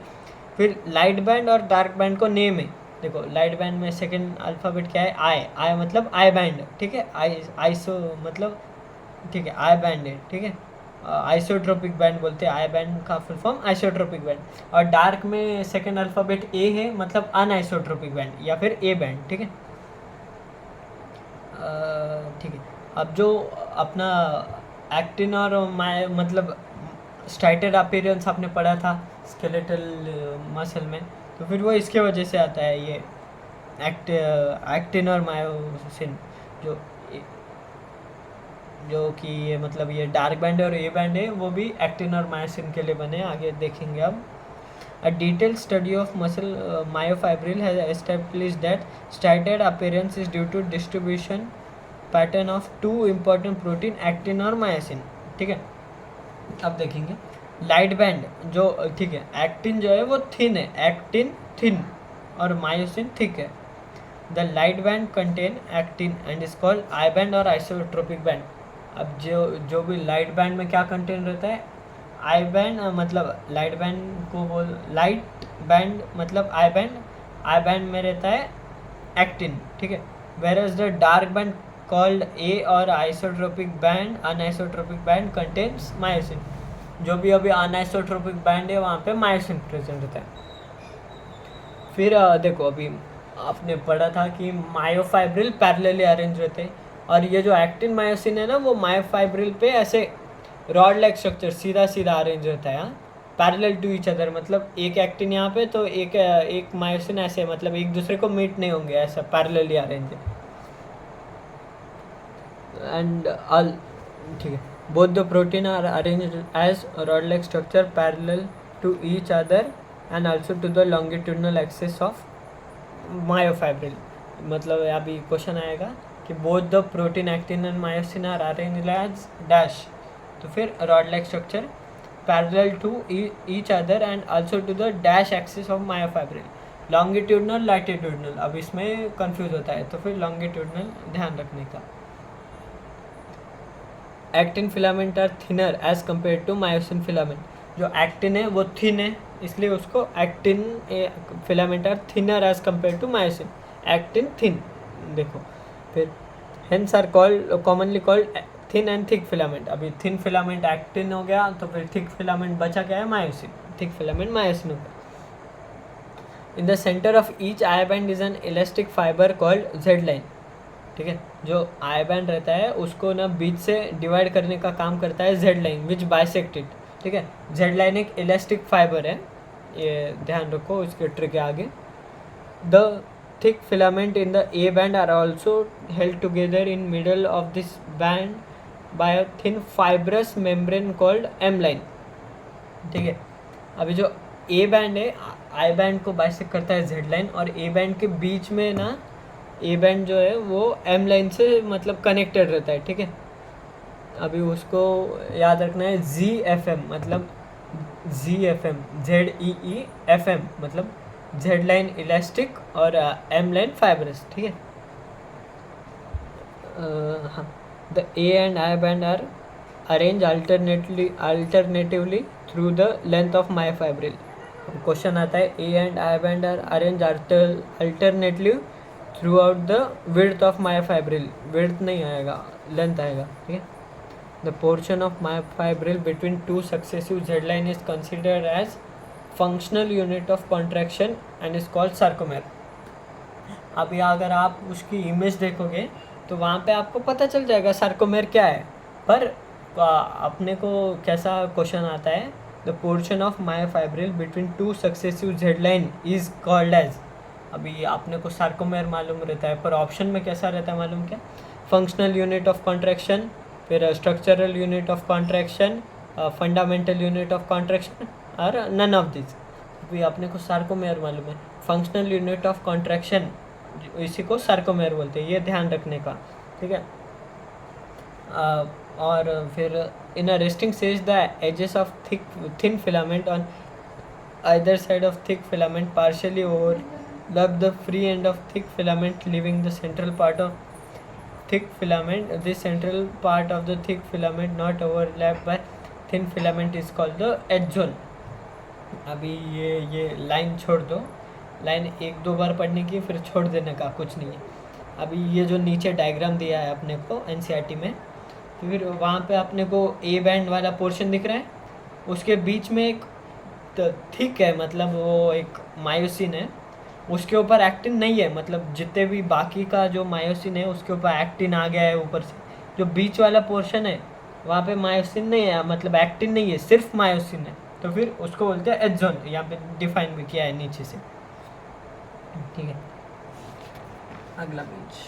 फिर लाइट बैंड और डार्क बैंड को नेम है, देखो लाइट बैंड में सेकंड अल्फ़ाबेट क्या है, आई, आई मतलब आई बैंड, ठीक है, आईसो मतलब, ठीक है, आई बैंड है, ठीक है, आइसोट्रोपिक बैंड बोलते हैं, आई बैंड का फुल फॉर्म आइसोट्रोपिक बैंड। और डार्क में सेकंड अल्फ़ाबेट ए है, मतलब अनआइसोट्रोपिक बैंड या फिर ए बैंड, ठीक है। ठीक है, अब जो अपना एक्टिन और माय मतलब स्ट्राइटेड अपीयरेंस आपने पढ़ा था स्केलेटल मसल में, तो फिर वो इसके वजह से आता है, ये एक्टिन और मायोसिन, जो जो कि ये मतलब ये डार्क बैंड और ए बैंड है, वो भी एक्टिन और मायोसिन के लिए बने, आगे देखेंगे अब। A detailed study of muscle myofibril has established that striated appearance is due to distribution pattern of two important protein, actin और myosin, ठीक है। अब देखेंगे लाइट बैंड जो, ठीक है, एक्टिन जो है वो थिन है, एक्टिन थिन और मायोसिन थिक है। The light band contain actin and is called I band और आइसोट्रोपिक बैंड। अब जो भी लाइट बैंड में क्या कंटेन रहता है, आई बैंड, मतलब लाइट बैंड को बोल, लाइट बैंड मतलब आई बैंड में रहता है एक्टिन, ठीक है। Whereas the dark band called A और isotropic band, anisotropic band contains myosin. जो भी अभी अनआइसोट्रोपिक बैंड है वहाँ पे मायोसिन प्रेजेंट रहता है। फिर देखो अभी आपने पढ़ा था कि मायोफाइब्रिल पैरेलली अरेंज रहते हैं, और ये जो एक्टिन मायोसिन है ना, वो मायोफाइब्रिल पे ऐसे रॉड लाइक स्ट्रक्चर सीधा सीधा अरेंज रहता है, पैरेलल टू ईच अदर, मतलब एक एक्टिन यहाँ पे तो एक मायोसिन ऐसे, मतलब एक दूसरे को मीट नहीं होंगे, ऐसा पैरेलली अरेंज है। एंड ऑल, ठीक है, both the protein are arranged as rod like structure parallel to each other and also to the longitudinal axis of myofibril. मतलब अभी क्वेश्चन आएगा कि both the protein actin and myosin are arranged as dash, तो फिर rod like structure parallel to each other and also to the dash axis of myofibril, longitudinal latitudinal. अब इसमें confuse होता है, तो फिर लॉन्गिट्यूडनल ध्यान रखने का। Actin filament are thinner as compare to myosin filament. जो एक्टिन है वो थिन है, इसलिए उसको actin filament are thinner as compare to myosin, actin thin. देखो फिर hence are called commonly called thin and thick filament. अभी थिन फिलामेंट एक्टिन हो गया, तो फिर थिक फिलामेंट बचा क्या है, मायोसिन, थिक फिलामेंट मायोसिन हो गया। In the centre of each I band is an elastic fibre called Z line, ठीक है। जो आई बैंड रहता है उसको ना बीच से डिवाइड करने का काम करता है जेड लाइन, विच बाइसेक्टेड, ठीक है। जेड लाइन एक इलास्टिक फाइबर है, ये ध्यान रखो इसके ट्रिक के आगे। The thick filament in the A band are also held together in middle of this band by a thin fibrous membrane called M line, ठीक है। अभी जो A बैंड है, I बैंड को बाइसेक्ट करता है Z लाइन, और A band के बीच में ना A बैंड जो है वो M लाइन से मतलब कनेक्टेड रहता है, ठीक है। अभी उसको याद रखना है ZFM, मतलब ZFM, ZEEFM, मतलब जेड लाइन इलास्टिक और एम लाइन फाइब्रस, ठीक है। हाँ, the A and I band are arrange alternatively through the length of myofibril. Question आता है A and I band are arrange alternately throughout the width of myofibril, width नहीं आएगा, length आएगा, ठीक है। The portion of myofibril between two successive Z line is considered as functional unit of contraction and is called sarcomere. अभी अगर आप उसकी image देखोगे तो वहाँ पे आपको पता चल जाएगा सार्कोमेर क्या है, पर अपने को कैसा क्वेश्चन आता है the portion of myofibril between two successive Z line is called as. अभी आपने को सार्कोमेर मालूम रहता है, पर ऑप्शन में कैसा रहता है मालूम क्या? फंक्शनल यूनिट ऑफ कॉन्ट्रैक्शन, फिर structural unit of contraction, fundamental unit of contraction और नन ऑफ दिस। अभी आपने को सार्कोमेर मालूम है, फंक्शनल यूनिट ऑफ कॉन्ट्रैक्शन इसी को सार्कोमेर बोलते हैं, ये ध्यान रखने का, ठीक है। और फिर in a resting stage the edges of thin filament on either side of thick filament partially overlap the free end of thick filament, leaving the central part of thick filament. This central part of the thick filament not overlapped by thin filament is called the edge zone. अभी ये line छोड़ दो, line एक दो बार पढ़ने की फिर छोड़ देने का, कुछ नहीं है। अभी ये जो नीचे डायग्राम दिया है अपने को एनसीईआरटी में, तो फिर वहाँ पे अपने को ए बैंड वाला पोर्शन दिख रहा है, उसके बीच में एक थिक है, मतलब वो एक मायोसिन है, उसके ऊपर एक्टिन नहीं है, मतलब जितने भी बाकी का जो मायोसिन है उसके ऊपर एक्टिन आ गया है ऊपर से। जो बीच वाला पोर्शन है वहाँ पे मायोसिन नहीं है, मतलब एक्टिन नहीं है, सिर्फ मायोसिन है, तो फिर उसको बोलते हैं एज जोन। यहाँ पे डिफाइन भी किया है नीचे से, ठीक है। अगला page,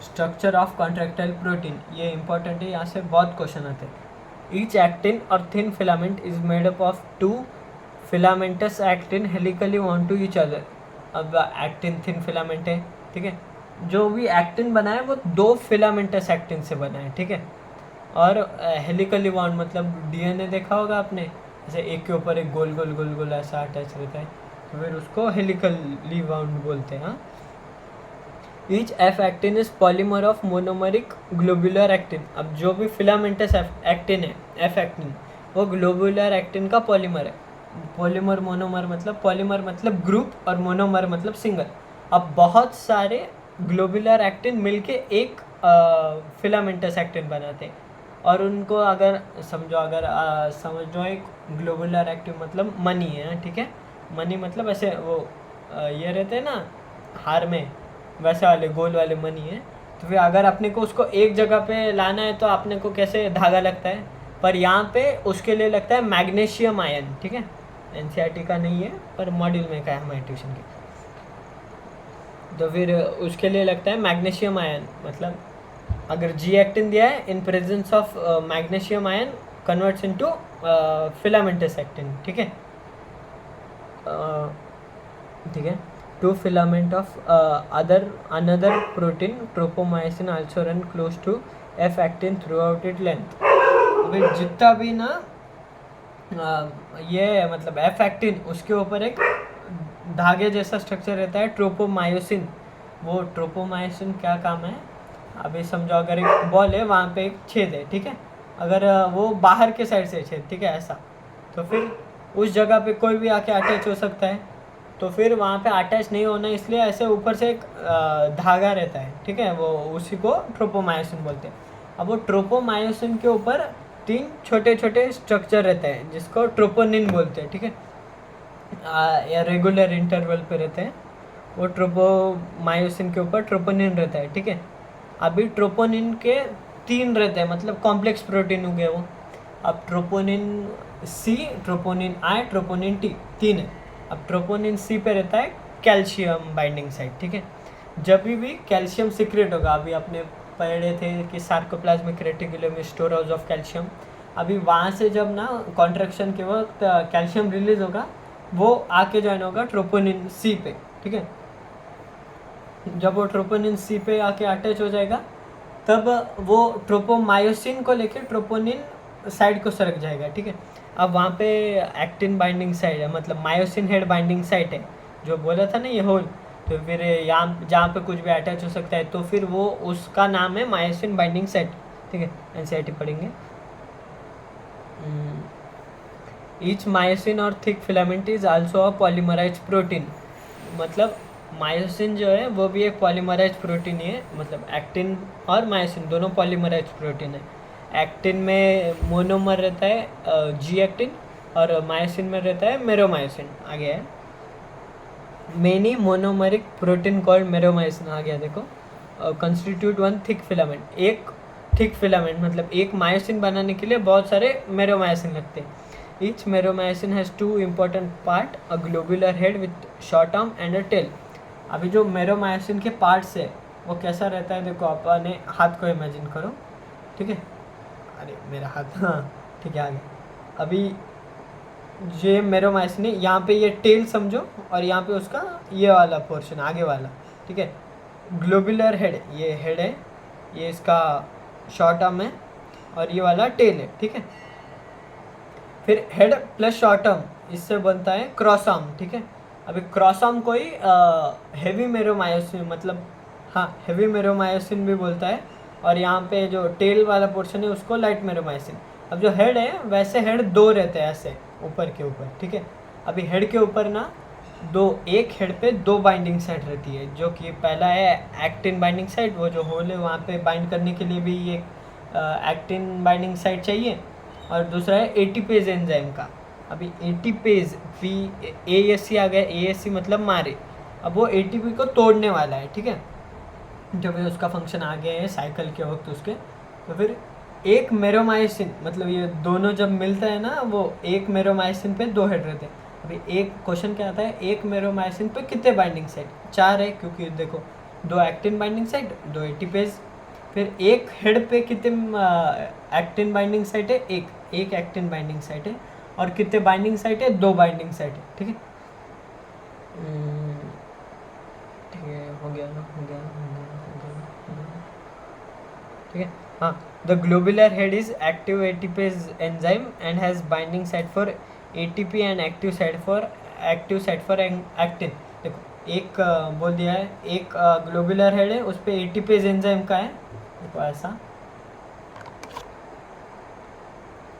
structure of contractile protein, ये इंपॉर्टेंट है, यहाँ से बहुत क्वेश्चन आते हैं। ईच एक्टिन और thin filament is made up of two filamentous actin helically bound to each other. अब एक्टिन थिन फिलामेंट है, ठीक है, जो भी एक्टिन बना है वो दो फिलामेंटस एक्टिन से बना है, ठीक है। और हेलिकली बाउंड मतलब डीएनए देखा होगा आपने, जैसे एक के ऊपर एक गोल गोल गोल गोल ऐसा अटैच रहता है, तो फिर उसको हेलिकली बाउंड बोलते हैं। Each F actin is polymer of monomeric globular actin. अब जो भी फिलामेंटस एक्टिन है एफ एक्टिन, वो ग्लोबुलर एक्टिन का पॉलीमर है। पॉलीमर मोनोमर मतलब, पॉलीमर मतलब ग्रुप और मोनोमर मतलब सिंगल। अब बहुत सारे ग्लोबुलर एक्टिन मिलके एक फिलामेंटस एक्टिन बनाते हैं, और उनको अगर समझो, अगर समझो एक ग्लोबुलर एक्टिन मतलब मनी है, ठीक है। मनी मतलब ऐसे वो ये रहते हैं ना हार में, वैसे वाले गोल वाले मनी है। तो फिर अगर अपने को उसको एक जगह पे लाना है तो अपने को कैसे धागा लगता है, पर यहाँ पे उसके लिए लगता है मैग्नीशियम आयन, ठीक है। एनसीईआरटी का नहीं है पर मॉड्यूल में का है हमारे ट्यूशन के, तो फिर उसके लिए लगता है मैग्नीशियम आयन। मतलब अगर जी एक्टिन दिया है, in presence of magnesium ion converts into filamentous actin, ठीक है, ठीक है। Two filament of another protein tropomyosin also run close to F actin throughout its length। अभी जितना भी ना ये मतलब एफ एक्टिन, उसके ऊपर एक धागे जैसा स्ट्रक्चर रहता है ट्रोपोमायोसिन। वो ट्रोपोमायोसिन क्या काम है, अभी समझो अगर एक बॉल है, वहाँ पे एक छेद है, ठीक है, अगर वो बाहर के साइड से छेद, ठीक है, ऐसा, तो फिर उस जगह पे कोई भी आके अटैच हो सकता है, तो फिर वहाँ पे अटैच नहीं होना, इसलिए ऐसे ऊपर से एक धागा रहता है, ठीक है, वो उसी को ट्रोपोमायोसिन बोलते हैं। अब वो ट्रोपोमायोसिन के ऊपर तीन छोटे छोटे स्ट्रक्चर रहते हैं जिसको ट्रोपोनिन बोलते हैं, ठीक है, या रेगुलर इंटरवल पे रहते हैं। वो ट्रोपोमायोसिन के ऊपर ट्रोपोनिन रहता है, ठीक है। अभी ट्रोपोनिन के तीन रहते हैं, मतलब कॉम्प्लेक्स प्रोटीन हो गए वो। अब troponin C, troponin I, troponin T, तीन है। अब ट्रोपोनिन सी पे रहता है कैल्शियम बाइंडिंग साइट, ठीक है। जब भी कैल्शियम सीक्रेट होगा, अभी आपने पढ़े थे कि सार्कोप्लाज्मिक रेटिकुलम में स्टोर हाउस ऑफ कैल्शियम, अभी वहाँ से जब ना कॉन्ट्रैक्शन के वक्त कैल्शियम रिलीज होगा, वो आके ज्वाइन होगा ट्रोपोनिन सी पे, ठीक है। जब वो ट्रोपोनिन सी पे आके अटैच हो जाएगा, तब वो ट्रोपोमायोसिन को लेके ट्रोपोनिन साइड को सरक जाएगा, ठीक है। अब वहाँ पे एक्टिन बाइंडिंग साइट है, मतलब मायोसिन हेड बाइंडिंग साइट है, जो बोला था ना ये होल, तो फिर यहाँ जहाँ पे कुछ भी अटैच हो सकता है, तो फिर वो उसका नाम है मायोसिन बाइंडिंग साइट, ठीक है। एनसीईआरटी पढ़ेंगे। ईच मायोसिन और thick filament is also a polymerise protein. मतलब मायोसिन जो है वो भी एक पॉलीमराइज प्रोटीन ही है, मतलब एक्टिन और मायोसिन दोनों पॉलीमराइज प्रोटीन है। एक्टिन में मोनोमर रहता है जी एक्टिन, और मायोसिन में रहता है मेरोमायोसिन। आ गया है मेनी मोनोमरिक प्रोटीन कॉल्ड मेरोमायोसिन, आ गया देखो। कंस्टिट्यूट वन थिक फिलामेंट, एक थिक फिलामेंट मतलब एक मायोसिन बनाने के लिए बहुत सारे मेरोमायोसिन लगते हैं। Each meromyosin has two important part, a globular head with short arm and a tail. अभी जो मेरोमायोसिन के पार्ट्स है वो कैसा रहता है, देखो अपने हाथ को इमेजिन करो, ठीक है, अरे मेरा हाथ, हाँ ठीक है आगे। अभी ये मेरोमायोसिन है, यहाँ पे ये टेल समझो और यहाँ पे उसका ये वाला पोर्शन आगे वाला, ठीक है। ग्लोबुलर हेड, ये हेड है, ये इसका शॉर्ट आर्म है और ये वाला टेल है, ठीक है। फिर हेड प्लस शॉर्ट आर्म इससे बनता है क्रॉस आर्म, ठीक है। अभी क्रॉस आर्म को ही हेवी मेरोमायोसिन, मतलब हाँ हेवी मेरोमायोसिन भी बोलता है, और यहाँ पे जो टेल वाला पोर्शन है उसको लाइट मेरोमायोसिन। अब जो हेड है वैसे हेड दो रहते हैं ऐसे ऊपर के ऊपर, ठीक है। अभी हेड के ऊपर ना एक हेड पे दो बाइंडिंग साइड रहती है, जो कि पहला है एक्टिन बाइंडिंग साइड, वो जो होल है वहाँ पे बाइंड करने के लिए भी ये एक्टिन बाइंडिंग साइड चाहिए, और दूसरा है एटीपेज एंजाइम का। अभी एटीपेज पी ASC आ गया, ASC मतलब मारे, अब वो ATP को तोड़ने वाला है, ठीक है। जब ये उसका फंक्शन आ गया है साइकिल के वक्त उसके, तो फिर एक मेरोमायोसिन, मतलब ये दोनों जब मिलता है ना, वो एक मेरोमायोसिन पे दो हेड रहते हैं। अभी एक क्वेश्चन क्या आता है, एक मेरोमायोसिन पे कितने बाइंडिंग साइड, 4 है, क्योंकि देखो 2 एक्टिन बाइंडिंग साइड 2 एटीपेज। फिर एक हेड पे कितने एक्टिन बाइंडिंग साइड है, एक एक्टिन बाइंडिंग साइड है, और कितने बाइंडिंग साइड है, 2 बाइंडिंग साइड है, ठीक है। ठीक है, हो गया ना, हो गया, ठीक है। हाँ, the globular head is active ATPase enzyme and has binding side for ATP and active side for actin. देखो एक बोल दिया है, एक ग्लोबुलर हेड है, उस पर एटीपेज एंजाइम का है, देखो ऐसा,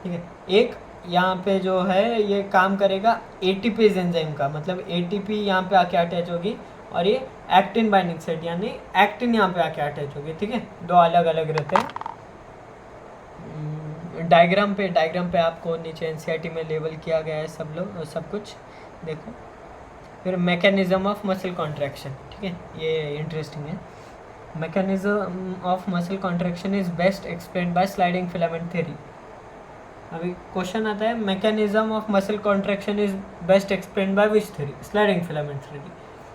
ठीक है। एक यहाँ पे जो है ये काम करेगा एटीपेज एंजाइम का, मतलब ATP यहाँ पे आके अटैच होगी, और ये एक्टिन बाइंडिंग साइड यानी एक्टिन यहाँ पे आके अटैच होगी, ठीक है। दो अलग अलग रहते हैं। डायग्राम पे आपको नीचे NCERT में लेबल किया गया है सब कुछ देखो। फिर मैकेनिज्म ऑफ मसल कॉन्ट्रैक्शन, ठीक है, ये इंटरेस्टिंग है। Mechanism of muscle contraction is best explained bye sliding filament theory. अभी क्वेश्चन आता है, mechanism of muscle contraction is best explained by which theory, sliding filament theory.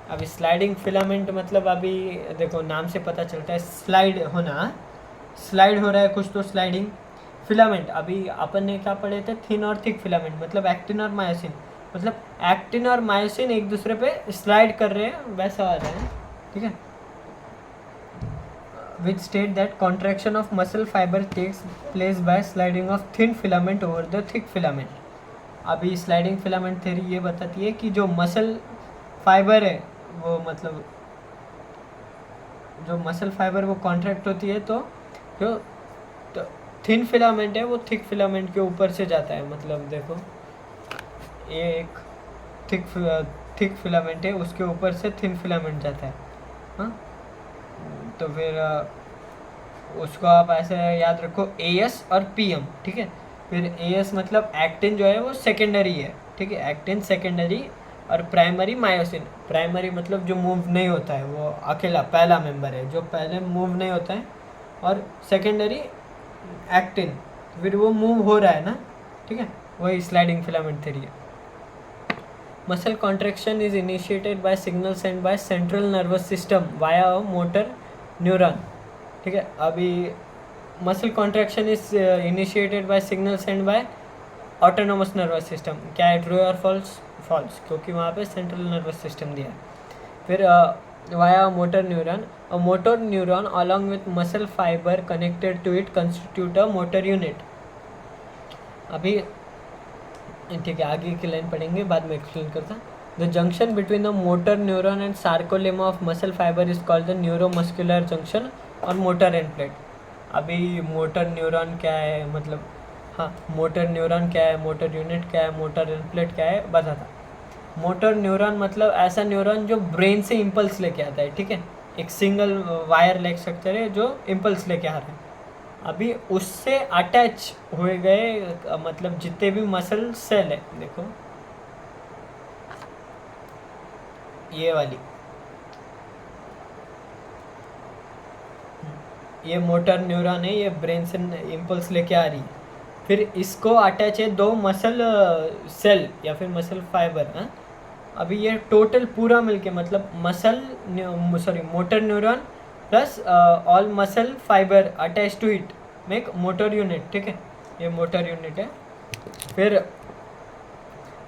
अभी स्लाइडिंग फिलामेंट मतलब अभी देखो नाम से पता चलता है स्लाइड होना, स्लाइड हो रहा है कुछ, तो स्लाइडिंग फिलामेंट। अभी अपन ने क्या पढ़े थे, थिन और थिक फिलामेंट, मतलब एक्टिन और मायोसिन, मतलब एक्टिन और मायोसिन एक दूसरे पे स्लाइड कर रहे हैं, वैसा आ रहा है, ठीक है। which state that contraction of muscle fiber takes place by sliding of thin filament over the thick filament। अभी स्लाइडिंग फिलामेंट थ्योरी ये बताती है कि जो मसल फाइबर है वो, मतलब जो मसल फाइबर वो कॉन्ट्रैक्ट होती है, तो जो थिन फिलामेंट है वो थिक फिलामेंट के ऊपर से जाता है, मतलब देखो ये एक थिक फिलामेंट है, उसके ऊपर से थिन फिलामेंट जाता है, हाँ। तो फिर उसको आप ऐसे याद रखो AS और PM, ठीक है। फिर AS मतलब एक्टिन जो है वो सेकेंडरी है, ठीक है, एक्टिन सेकेंडरी, और प्राइमरी मायोसिन। प्राइमरी मतलब जो मूव नहीं होता है, वो अकेला पहला मेंबर है जो पहले मूव नहीं होता है, और सेकेंडरी एक्टिन, फिर वो मूव हो रहा है ना, ठीक है, वही स्लाइडिंग फिलामेंट थ्योरी है। Muscle contraction is initiated by signal send by central nervous system via motor neuron, ठीक है। अभी muscle contraction is initiated by signal send by autonomous nervous system. क्या है, ट्रू और फॉल्स? फॉल्स, क्योंकि वहाँ पे सेंट्रल नर्वस सिस्टम दिया है। फिर via motor neuron, a motor neuron along with muscle fibre connected to it constitute a motor unit. अभी ठीक है, आगे की लाइन पढ़ेंगे, बाद में एक्सप्लेन करता। The junction between the motor neuron and sarcolemma of muscle fibre is called the neuromuscular junction और मोटर एंड प्लेट। अभी मोटर न्यूरॉन क्या है, मतलब हाँ, मोटर न्यूरॉन क्या है, मोटर यूनिट क्या है, मोटर एंड प्लेट क्या है, बताता। मोटर न्यूरॉन मतलब ऐसा न्यूरॉन जो ब्रेन से इम्पल्स लेके आता है, ठीक है, एक सिंगल वायर लेग स्ट्रक्चर है जो इम्पल्स लेके आ रहा है। अभी उससे अटैच हुए गए मतलब जितने भी मसल सेल है, देखो ये वाली, ये मोटर न्यूरॉन है, ये ब्रेन से इम्पल्स लेके आ रही है, फिर इसको अटैच है 2 मसल सेल या फिर मसल फाइबर। हाँ, अभी ये टोटल पूरा मिलके मतलब motor neuron plus all muscle fibre attach to it make motor unit. ठीक है, ये मोटर यूनिट है। फिर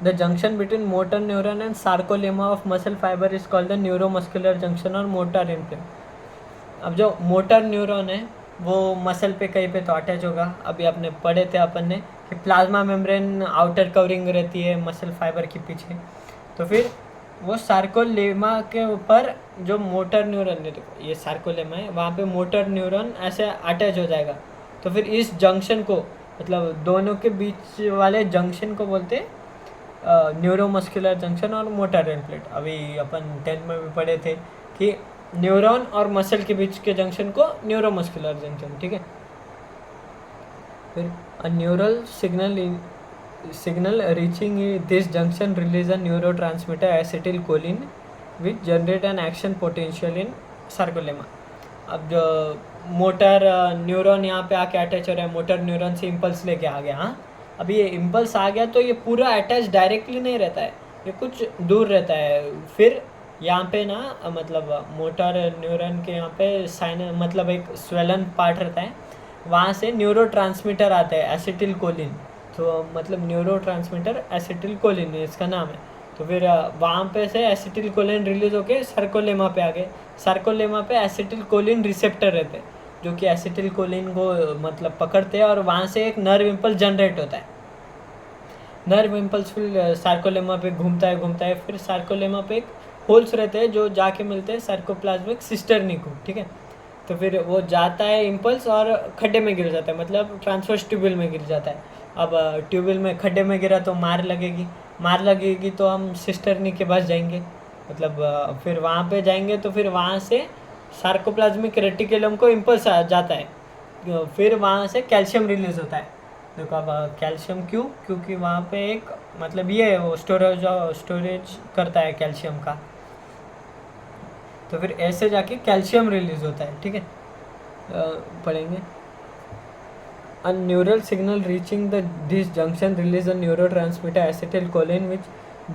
the junction between motor neuron and sarcolemma of muscle fibre is called the neuromuscular junction और मोटर इम्प्लिंट। अब जो motor neuron है वो मसल पे कहीं पे तो अटैच होगा। अभी आपने पढ़े थे अपन ने कि प्लाज्मा मेम्ब्रेन आउटर कवरिंग रहती है मसल फाइबर के पीछे। तो फिर वो सार्कोलेमा के ऊपर जो मोटर न्यूरॉन है, ये सार्कोलेमा है, वहाँ पे मोटर न्यूरॉन ऐसे अटैच हो जाएगा। तो फिर इस जंक्शन को मतलब दोनों के बीच वाले जंक्शन को बोलते हैं न्यूरोमस्कुलर जंक्शन और मोटर इम्प्लिंट। अभी अपन 10th में भी पढ़े थे कि न्यूरॉन और मसल के बीच के जंक्शन को न्यूरोमस्कुलर जंक्शन। ठीक है, फिर a neural signal reaching this junction release a neurotransmitter acetylcholine which generate an action potential in sarcolemma. अब जो मोटर न्यूरॉन यहाँ पे आके अटैच हो रहा है, मोटर न्यूरॉन से इम्पल्स लेके आ गया। हाँ, अभी ये इम्पल्स आ गया तो ये पूरा अटैच डायरेक्टली नहीं रहता है, ये कुछ दूर रहता है। फिर यहाँ पे ना मतलब मोटर न्यूरॉन के यहाँ पे साइन मतलब एक स्वेलन पार्ट रहता है, वहाँ से न्यूरोट्रांसमीटर आता है एसिटिलकोलिन। तो मतलब न्यूरोट्रांसमीटर एसिटिलकोलिन इसका नाम है। तो फिर वहाँ पे से एसिटिलकोलिन रिलीज होके सार्कोलेमा पे आ गए। सार्कोलेमा पे एसिटिलकोलिन रिसेप्टर रहते हैं जो कि एसिटिलकोलिन को मतलब पकड़ते हैं और वहाँ से एक नर्व इम्पल्स जनरेट होता है। नर्व इम्पल्स फिर सार्कोलेमा पे घूमता है। फिर सार्कोलेमा पे एक होल्स रहते हैं जो जाके मिलते हैं सार्कोप्लाज्मिक सिस्टर्नी को। ठीक है, तो फिर वो जाता है इम्पल्स और खड्डे में गिर जाता है, मतलब ट्रांसवर्स ट्यूबुल में गिर जाता है। अब ट्यूबुल में खड्डे में गिरा तो मार लगेगी तो हम सिस्टर्नी के पास जाएंगे, मतलब फिर वहाँ पे जाएंगे तो फिर वहाँ से सार्कोप्लाज्मिक रेटिकुलम को इम्पल्स आ जाता है। फिर वहाँ से कैल्शियम रिलीज होता है। देखो अब कैल्शियम क्योंकि वहाँ पे एक मतलब ये वो स्टोरेज करता है कैल्शियम का। तो फिर ऐसे जाके कैल्शियम रिलीज होता है। ठीक है, पढ़ेंगे। A neural signal reaching this junction release a neurotransmitter acetylcholine which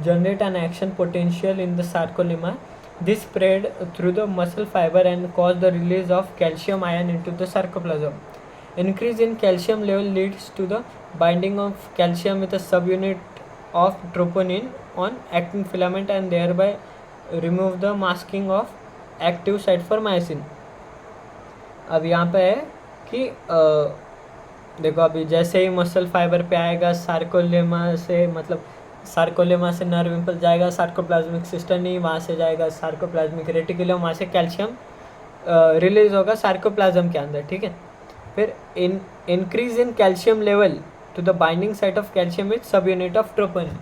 generate an action potential in the sarcolemma. This spread through the muscle fiber and cause the release of calcium ion into the sarcoplasm. Increase in calcium level leads to the binding of calcium with a subunit of troponin on actin filament and thereby remove the masking of active site for myosin. अब यहाँ पे है कि देखो अभी जैसे ही muscle fibre पे आएगा सार्कोलेमा से मतलब सार्कोलेमा से नर्व इम्पल्स जाएगा सार्कोप्लाज्मिक सिस्टर्नी, वहाँ से जाएगा सार्कोप्लाज्मिक रेटिकुलम, वहाँ से कैल्शियम रिलीज होगा सार्कोप्लाज्म के अंदर। ठीक है, फिर increase in calcium level to the binding site of calcium with subunit of troponin.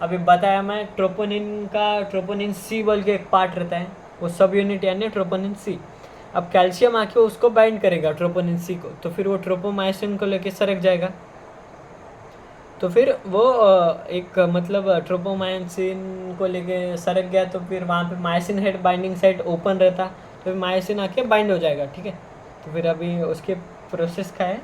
अभी बताया मैं ट्रोपोनिन सी बोल के एक पार्ट रहता है, वो सब यूनिट यानी ट्रोपोनिन सी। अब कैल्शियम आके उसको बाइंड करेगा ट्रोपोनिन सी को, तो फिर वो ट्रोपोमायोसिन को लेके सरक जाएगा। तो फिर वो एक मतलब ट्रोपोमायोसिन को लेके सरक गया तो फिर वहाँ पे myosin head binding site open रहता, तो फिर मायोसिन आके बाइंड हो जाएगा। ठीक है, तो फिर अभी उसके प्रोसेस का है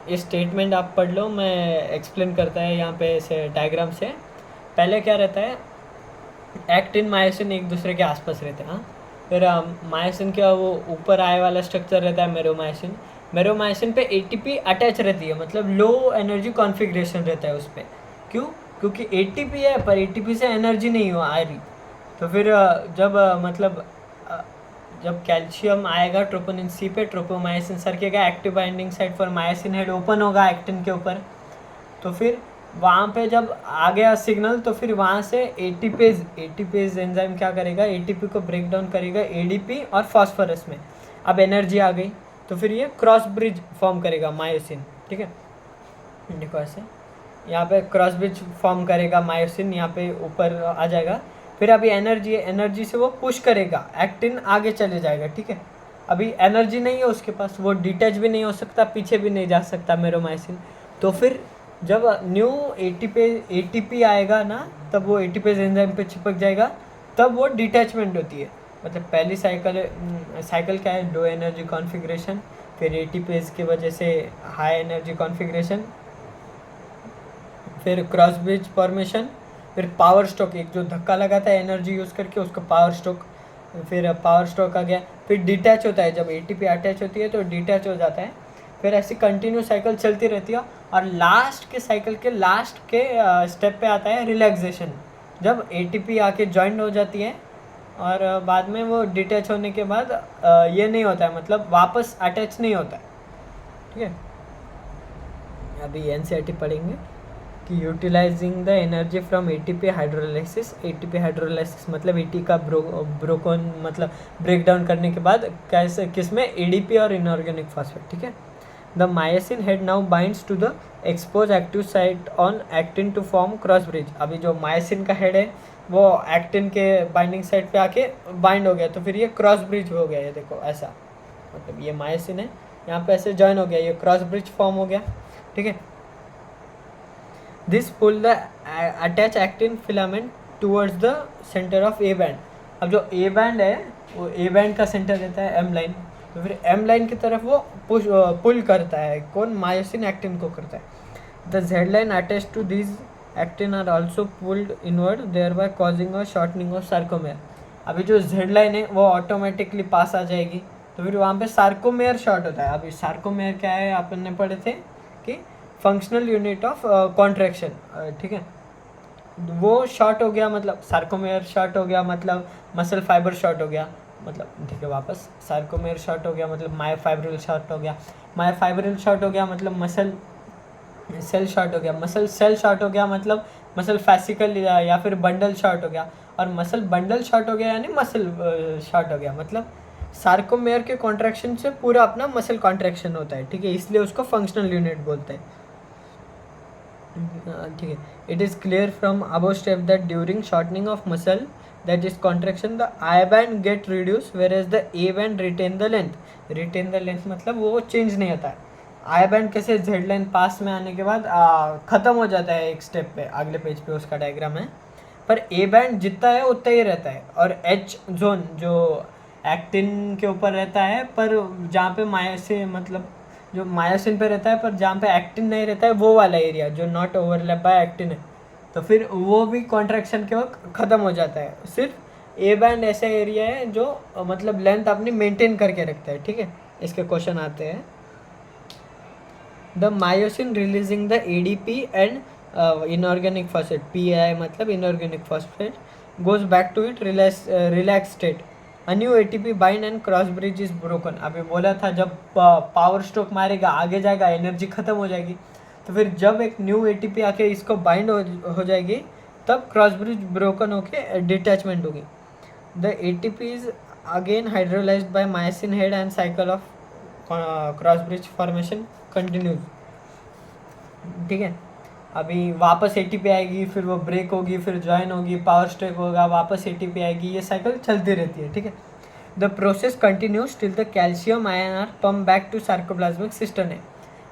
ये स्टेटमेंट आप पढ़ लो, मैं एक्सप्लेन करता है यहाँ पे ऐसे डायग्राम से। पहले क्या रहता है, एक्टिन मायोसिन एक दूसरे के आसपास रहते हैं। हाँ, फिर मायोसिन का वो ऊपर आए वाला स्ट्रक्चर रहता है मेरोमायोसिन पे एटीपी अटैच रहती है, मतलब लो एनर्जी कॉन्फ़िगरेशन रहता है उस पर। क्यों? क्योंकि एटीपी है पर एटीपी से एनर्जी नहीं आ रही। तो फिर जब कैल्शियम आएगा ट्रोपोनिन सी पे, ट्रोपोमायोसिन सरकेगा, active binding site for myosin head open होगा एक्टिन के ऊपर। तो फिर वहाँ पे जब आ गया सिग्नल तो फिर वहाँ से एटीपेज एंजाइम क्या करेगा, एटीपी को ब्रेक डाउन करेगा एडीपी और फास्फोरस में। अब एनर्जी आ गई तो फिर ये क्रॉस ब्रिज फॉर्म करेगा मायोसिन। ठीक है, देखो ऐसे यहाँ पे क्रॉस ब्रिज फॉर्म करेगा मायोसिन, यहाँ पे ऊपर आ जाएगा। फिर अभी एनर्जी से वो पुश करेगा, एक्टिन आगे चले जाएगा। ठीक है, अभी एनर्जी नहीं है उसके पास, वो डिटैच भी नहीं हो सकता, पीछे भी नहीं जा सकता मेरोमायोसिन। तो फिर जब न्यू एटीपी आएगा ना, तब वो एटीपेज एंजाइम पे चिपक जाएगा, तब वो डिटैचमेंट होती है। मतलब पहली साइकिल क्या है, लो एनर्जी कॉन्फ़िगरेशन, फिर एटीपीज की वजह से हाई एनर्जी कॉन्फ़िगरेशन, फिर क्रॉस ब्रिज फॉर्मेशन, फिर पावर स्ट्रोक, एक जो धक्का लगाता है एनर्जी यूज़ करके उसको पावर स्ट्रोक, फिर पावर स्ट्रोक आ गया, फिर डिटैच होता है, जब एटीपी अटैच होती है तो डिटैच हो जाता है, फिर ऐसी कंटिन्यू साइकिल चलती रहती है, और लास्ट के साइकिल के लास्ट के स्टेप पे आता है रिलैक्सेशन, जब एटीपी आके जॉइन हो जाती है और बाद में वो डिटैच होने के बाद ये नहीं होता है, मतलब वापस अटैच नहीं होता है, ठीक है। अभी एनसीईआरटी पढ़ेंगे कि utilising the energy from ATP hydrolysis. ATP hydrolysis मतलब एटी का ब्रोकन मतलब ब्रेक डाउन करने के बाद कैसे किसमें, एडीपी और इनऑर्गेनिक फॉस्फेट, ठीक है। The myosin head now binds to the expose active site on actin to form cross bridge. अभी जो मायोसिन का हेड है वो एक्टिन के बाइंडिंग साइट पे आके बाइंड हो गया, तो फिर ये क्रॉस ब्रिज हो गया, ये देखो ऐसा, मतलब ये मायोसिन है यहाँ पे ऐसे जॉइन हो गया, ये क्रॉस ब्रिज फॉर्म हो गया, ठीक है। This pull the attach actin filament towards the centre of A band. अब जो ए बैंड है वो ए बैंड का सेंटर रहता है एम लाइन, तो फिर एम लाइन की तरफ वो पुल करता है, कौन, मायोसिन एक्टिन को करता है। The Z line attach to this actin are also pulled inward, thereby causing a shortening of sarcomere. अभी जो जेड लाइन है वो ऑटोमेटिकली पास आ जाएगी, तो फिर वहाँ पे सार्कोमेयर शॉर्ट होता है। अभी सार्कोमेयर क्या है, अपन ने पढ़े थे कि फंक्शनल यूनिट ऑफ कॉन्ट्रैक्शन, ठीक है। वो शॉर्ट हो गया, मतलब सार्कोमेयर शॉर्ट हो गया मतलब मसल फाइबर शॉर्ट हो गया, मतलब ठीक है, वापस सार्कोमेयर शॉर्ट हो गया मतलब मायोफाइब्रिल शॉर्ट हो गया, मायोफाइब्रिल शॉर्ट हो गया मतलब मसल सेल शॉर्ट हो गया, मसल सेल शॉर्ट हो गया मतलब मसल फैसिकल या फिर बंडल शॉर्ट हो गया, और मसल बंडल शॉर्ट हो गया यानी मसल शॉर्ट हो गया, मतलब सार्कोमेयर के कॉन्ट्रैक्शन से पूरा अपना मसल कॉन्ट्रैक्शन होता है, ठीक है, इसलिए उसको फंक्शनल यूनिट बोलते हैं, ठीक है। It is clear from above step that during shortening of muscle that is contraction the I band get reduce whereas the A band retain the length. Retain the length मतलब वो change नहीं होता है। I band कैसे, Z line पास में आने के बाद ख़त्म हो जाता है एक स्टेप पे, अगले पेज पे उसका डायग्राम है, पर ए बैंड जितना है उतना ही रहता है, और एच जोन जो एक्टिन के ऊपर रहता है, पर जहाँ पे मायोसिन मतलब जो मायोसिन पे रहता है पर जहाँ पे एक्टिन नहीं रहता है, वो वाला एरिया जो नॉट ओवरलैप बाय एक्टिन है, तो फिर वो भी कॉन्ट्रैक्शन के वक्त ख़त्म हो जाता है। सिर्फ ए बैंड ऐसा एरिया है जो मतलब लेंथ अपनी मेंटेन करके रखता है, ठीक है। इसके क्वेश्चन आते हैं। The myosin releasing the ADP and inorganic phosphate, PI मतलब inorganic phosphate, goes back to it relax state, a new ATP bind and cross bridge is broken. अभी बोला था जब पावर स्ट्रोक मारेगा आगे जाएगा एनर्जी ख़त्म हो जाएगी, तो फिर जब एक न्यू एटीपी आके इसको बाइंड हो जाएगी तब क्रॉस ब्रिज ब्रोकन होके डिटैचमेंट होगी। The ATP is again hydrolysed bye myosin head and cycle of cross bridge formation continues, ठीक है। अभी वापस एटीपी आएगी, फिर वो ब्रेक होगी, फिर ज्वाइन होगी, पावर स्ट्रोक होगा, वापस एटीपी आएगी, ये साइकिल चलती रहती है, ठीक है। The process continues till the calcium ion are pump back to sarcoplasmic system है।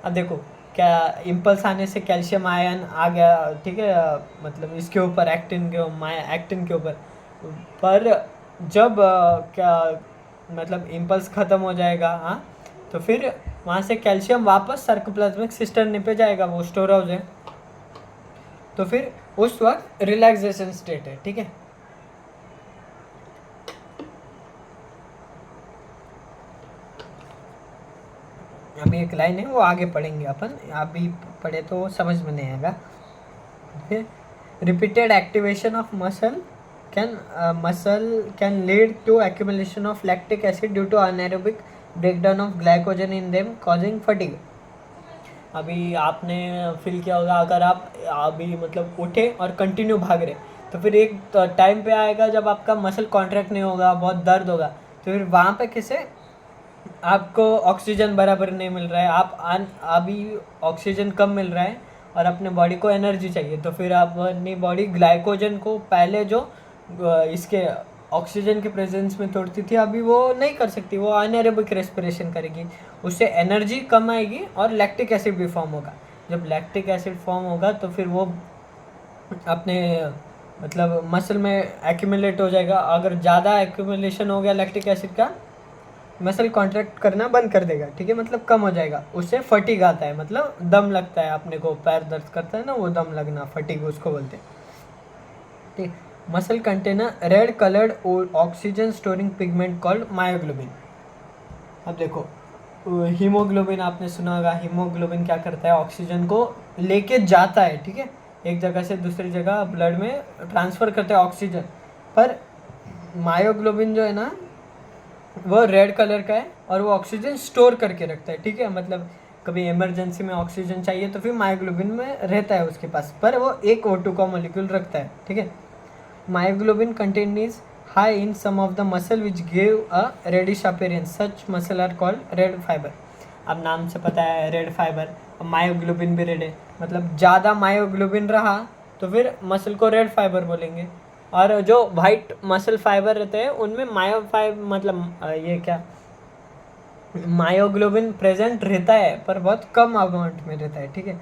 अब देखो क्या इम्पल्स आने से कैल्शियम आयन आ गया, ठीक है, मतलब इसके ऊपर एक्टिन के ऊपर, पर जब क्या मतलब इम्पल्स ख़त्म हो जाएगा, हाँ, तो फिर वहाँ से कैल्शियम वापस सार्कोप्लाज्मिक सिस्टर्न पे जाएगा, वो स्टोर हाउस है, तो फिर उस वक्त रिलैक्सेशन स्टेट है, ठीक है। अभी एक लाइन है वो आगे पढ़ेंगे अपन, अभी पढ़े तो समझ में नहीं आएगा। फिर repeated activation of muscle can lead to accumulation of lactic acid due to anaerobic breakdown of glycogen in them causing fatigue. अभी आपने फील किया होगा, अगर आप अभी मतलब उठे और कंटिन्यू भाग रहे, तो फिर एक टाइम पे आएगा जब आपका मसल कॉन्ट्रैक्ट नहीं होगा, बहुत दर्द होगा, तो फिर वहाँ पे कैसे आपको ऑक्सीजन बराबर नहीं मिल रहा है, अभी ऑक्सीजन कम मिल रहा है और अपने बॉडी को एनर्जी चाहिए, तो फिर अपनी बॉडी ग्लाइकोजन को पहले जो इसके ऑक्सीजन के प्रेजेंस में तोड़ती थी, अभी वो नहीं कर सकती, वो अनएरोबिक रेस्पिरेशन करेगी, उससे एनर्जी कम आएगी और लैक्टिक एसिड भी फॉर्म होगा। जब लैक्टिक एसिड फॉर्म होगा तो फिर वो अपने मतलब मसल में एक्यूमुलेट हो जाएगा। अगर ज़्यादा एक्यूमुलेशन हो गया लैक्टिक एसिड का, मसल कॉन्ट्रैक्ट करना बंद कर देगा, ठीक है, मतलब कम हो जाएगा, उससे फटीग आता है, मतलब दम लगता है, अपने को पैर दर्द करता है ना, वो दम लगना, फटीग उसको बोलते हैं, ठीक। Muscle contain a red coloured oxygen storing pigment called myoglobin. अब देखो हीमोग्लोबिन आपने सुना होगा, हीमोग्लोबिन क्या करता है, ऑक्सीजन को लेके जाता है, ठीक है, एक जगह से दूसरी जगह ब्लड में ट्रांसफ़र करता है ऑक्सीजन, पर मायोग्लोबिन जो है ना वो रेड कलर का है और वो ऑक्सीजन स्टोर करके रखता है, ठीक है, मतलब कभी इमरजेंसी में ऑक्सीजन चाहिए तो फिर मायोग्लोबिन में रहता है उसके पास, पर वो एक O2 का मॉलिक्यूल रखता है, ठीक है। Myoglobin content is high in some of the muscle which gave a reddish appearance. Such muscle are called red fiber. अब नाम से पता है रेड फाइबर, अब मायोग्लोबिन भी रेड है, मतलब ज़्यादा मायोग्लोबिन रहा तो फिर मसल को रेड फाइबर बोलेंगे, और जो वाइट मसल फाइबर रहते हैं उनमें मतलब ये क्या मायोग्लोबिन प्रेजेंट रहता है पर बहुत कम अमाउंट में रहता है, ठीक है।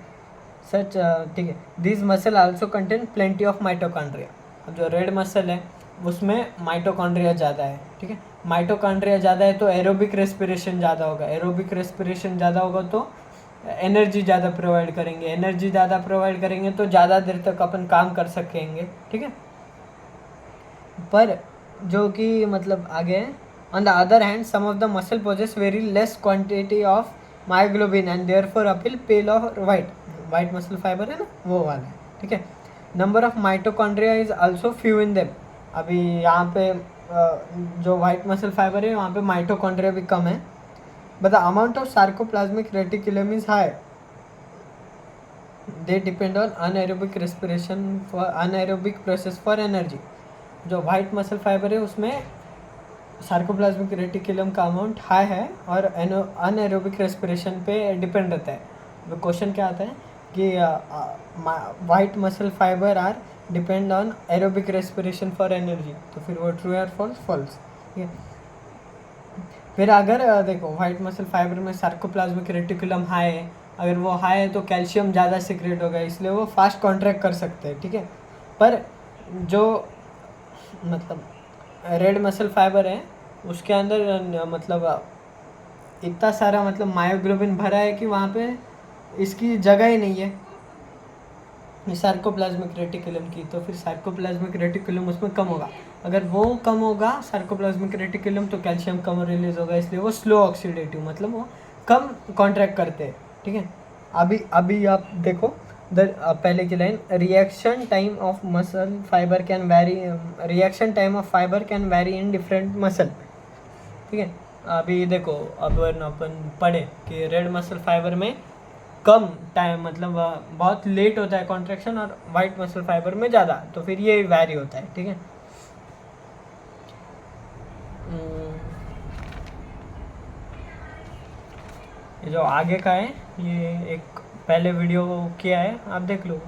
सच ठीक है, this muscle also contain plenty of mitochondria. अब जो रेड मसल है उसमें माइटोकॉन्ड्रिया ज़्यादा है, ठीक है, माइटोकॉन्ड्रिया ज़्यादा है तो एरोबिक रेस्पिरेशन ज़्यादा होगा, एरोबिक रेस्पिरेशन ज़्यादा होगा तो एनर्जी ज़्यादा प्रोवाइड करेंगे, एनर्जी ज़्यादा प्रोवाइड करेंगे तो ज़्यादा देर तक अपन काम कर सकेंगे, ठीक है। पर जो कि मतलब आगे on the other hand some of the muscle possess very less quantity of myoglobin and therefore appear pale और वाइट मसल फाइबर है ना वो वाला है, ठीक है। Number of mitochondria is also few in them. अभी यहाँ पे जो वाइट मसल फाइबर है वहाँ पे माइटोकॉन्ड्रिया भी कम है, but the amount of sarcoplasmic reticulum is high, they depend on anaerobic respiration for anaerobic process for energy. जो वाइट मसल फाइबर है उसमें सार्कोप्लाज्मिक रेटिकुलम का अमाउंट हाई है और अनएरोबिक रेस्पिरेशन पे डिपेंड रहता है। तो क्वेश्चन क्या आता है कि white muscle fibre are depend on aerobic respiration for energy, तो फिर वो ट्रू और फॉल्स, फॉल्स, ठीक है। फिर अगर देखो वाइट मसल फाइबर में सार्कोप्लाज्मिक रेटिकुलम हाई है, अगर वो हाई है तो कैल्शियम ज़्यादा सिक्रेट होगा, इसलिए वो फास्ट कॉन्ट्रैक्ट कर सकते हैं, ठीक है। पर जो मतलब रेड मसल फाइबर है उसके अंदर मतलब इतना सारा मतलब मायोग्लोबिन भरा है कि वहाँ पे इसकी जगह ही नहीं है सार्कोप्लाज्मिक रेटिकुलम की, तो फिर सार्कोप्लाज्मिक रेटिकुलम उसमें कम होगा, अगर वो कम होगा सार्कोप्लाज्मिक रेटिकुलम तो कैल्शियम कम रिलीज होगा, इसलिए वो स्लो ऑक्सीडेटिव, मतलब वो कम कॉन्ट्रैक्ट करते हैं, ठीक है। अभी आप देखो पहले की line, reaction time of muscle fibre can very, reaction time of fibre can very in different muscle, ठीक है। अभी देखो अपन पढ़े कि रेड मसल फाइबर में कम टाइम मतलब बहुत लेट होता है कॉन्ट्रैक्शन और वाइट मसल फाइबर में ज़्यादा, तो फिर ये वैरी होता है, ठीक है। ये जो आगे का है ये एक पहले वीडियो किया है, आप देख लो।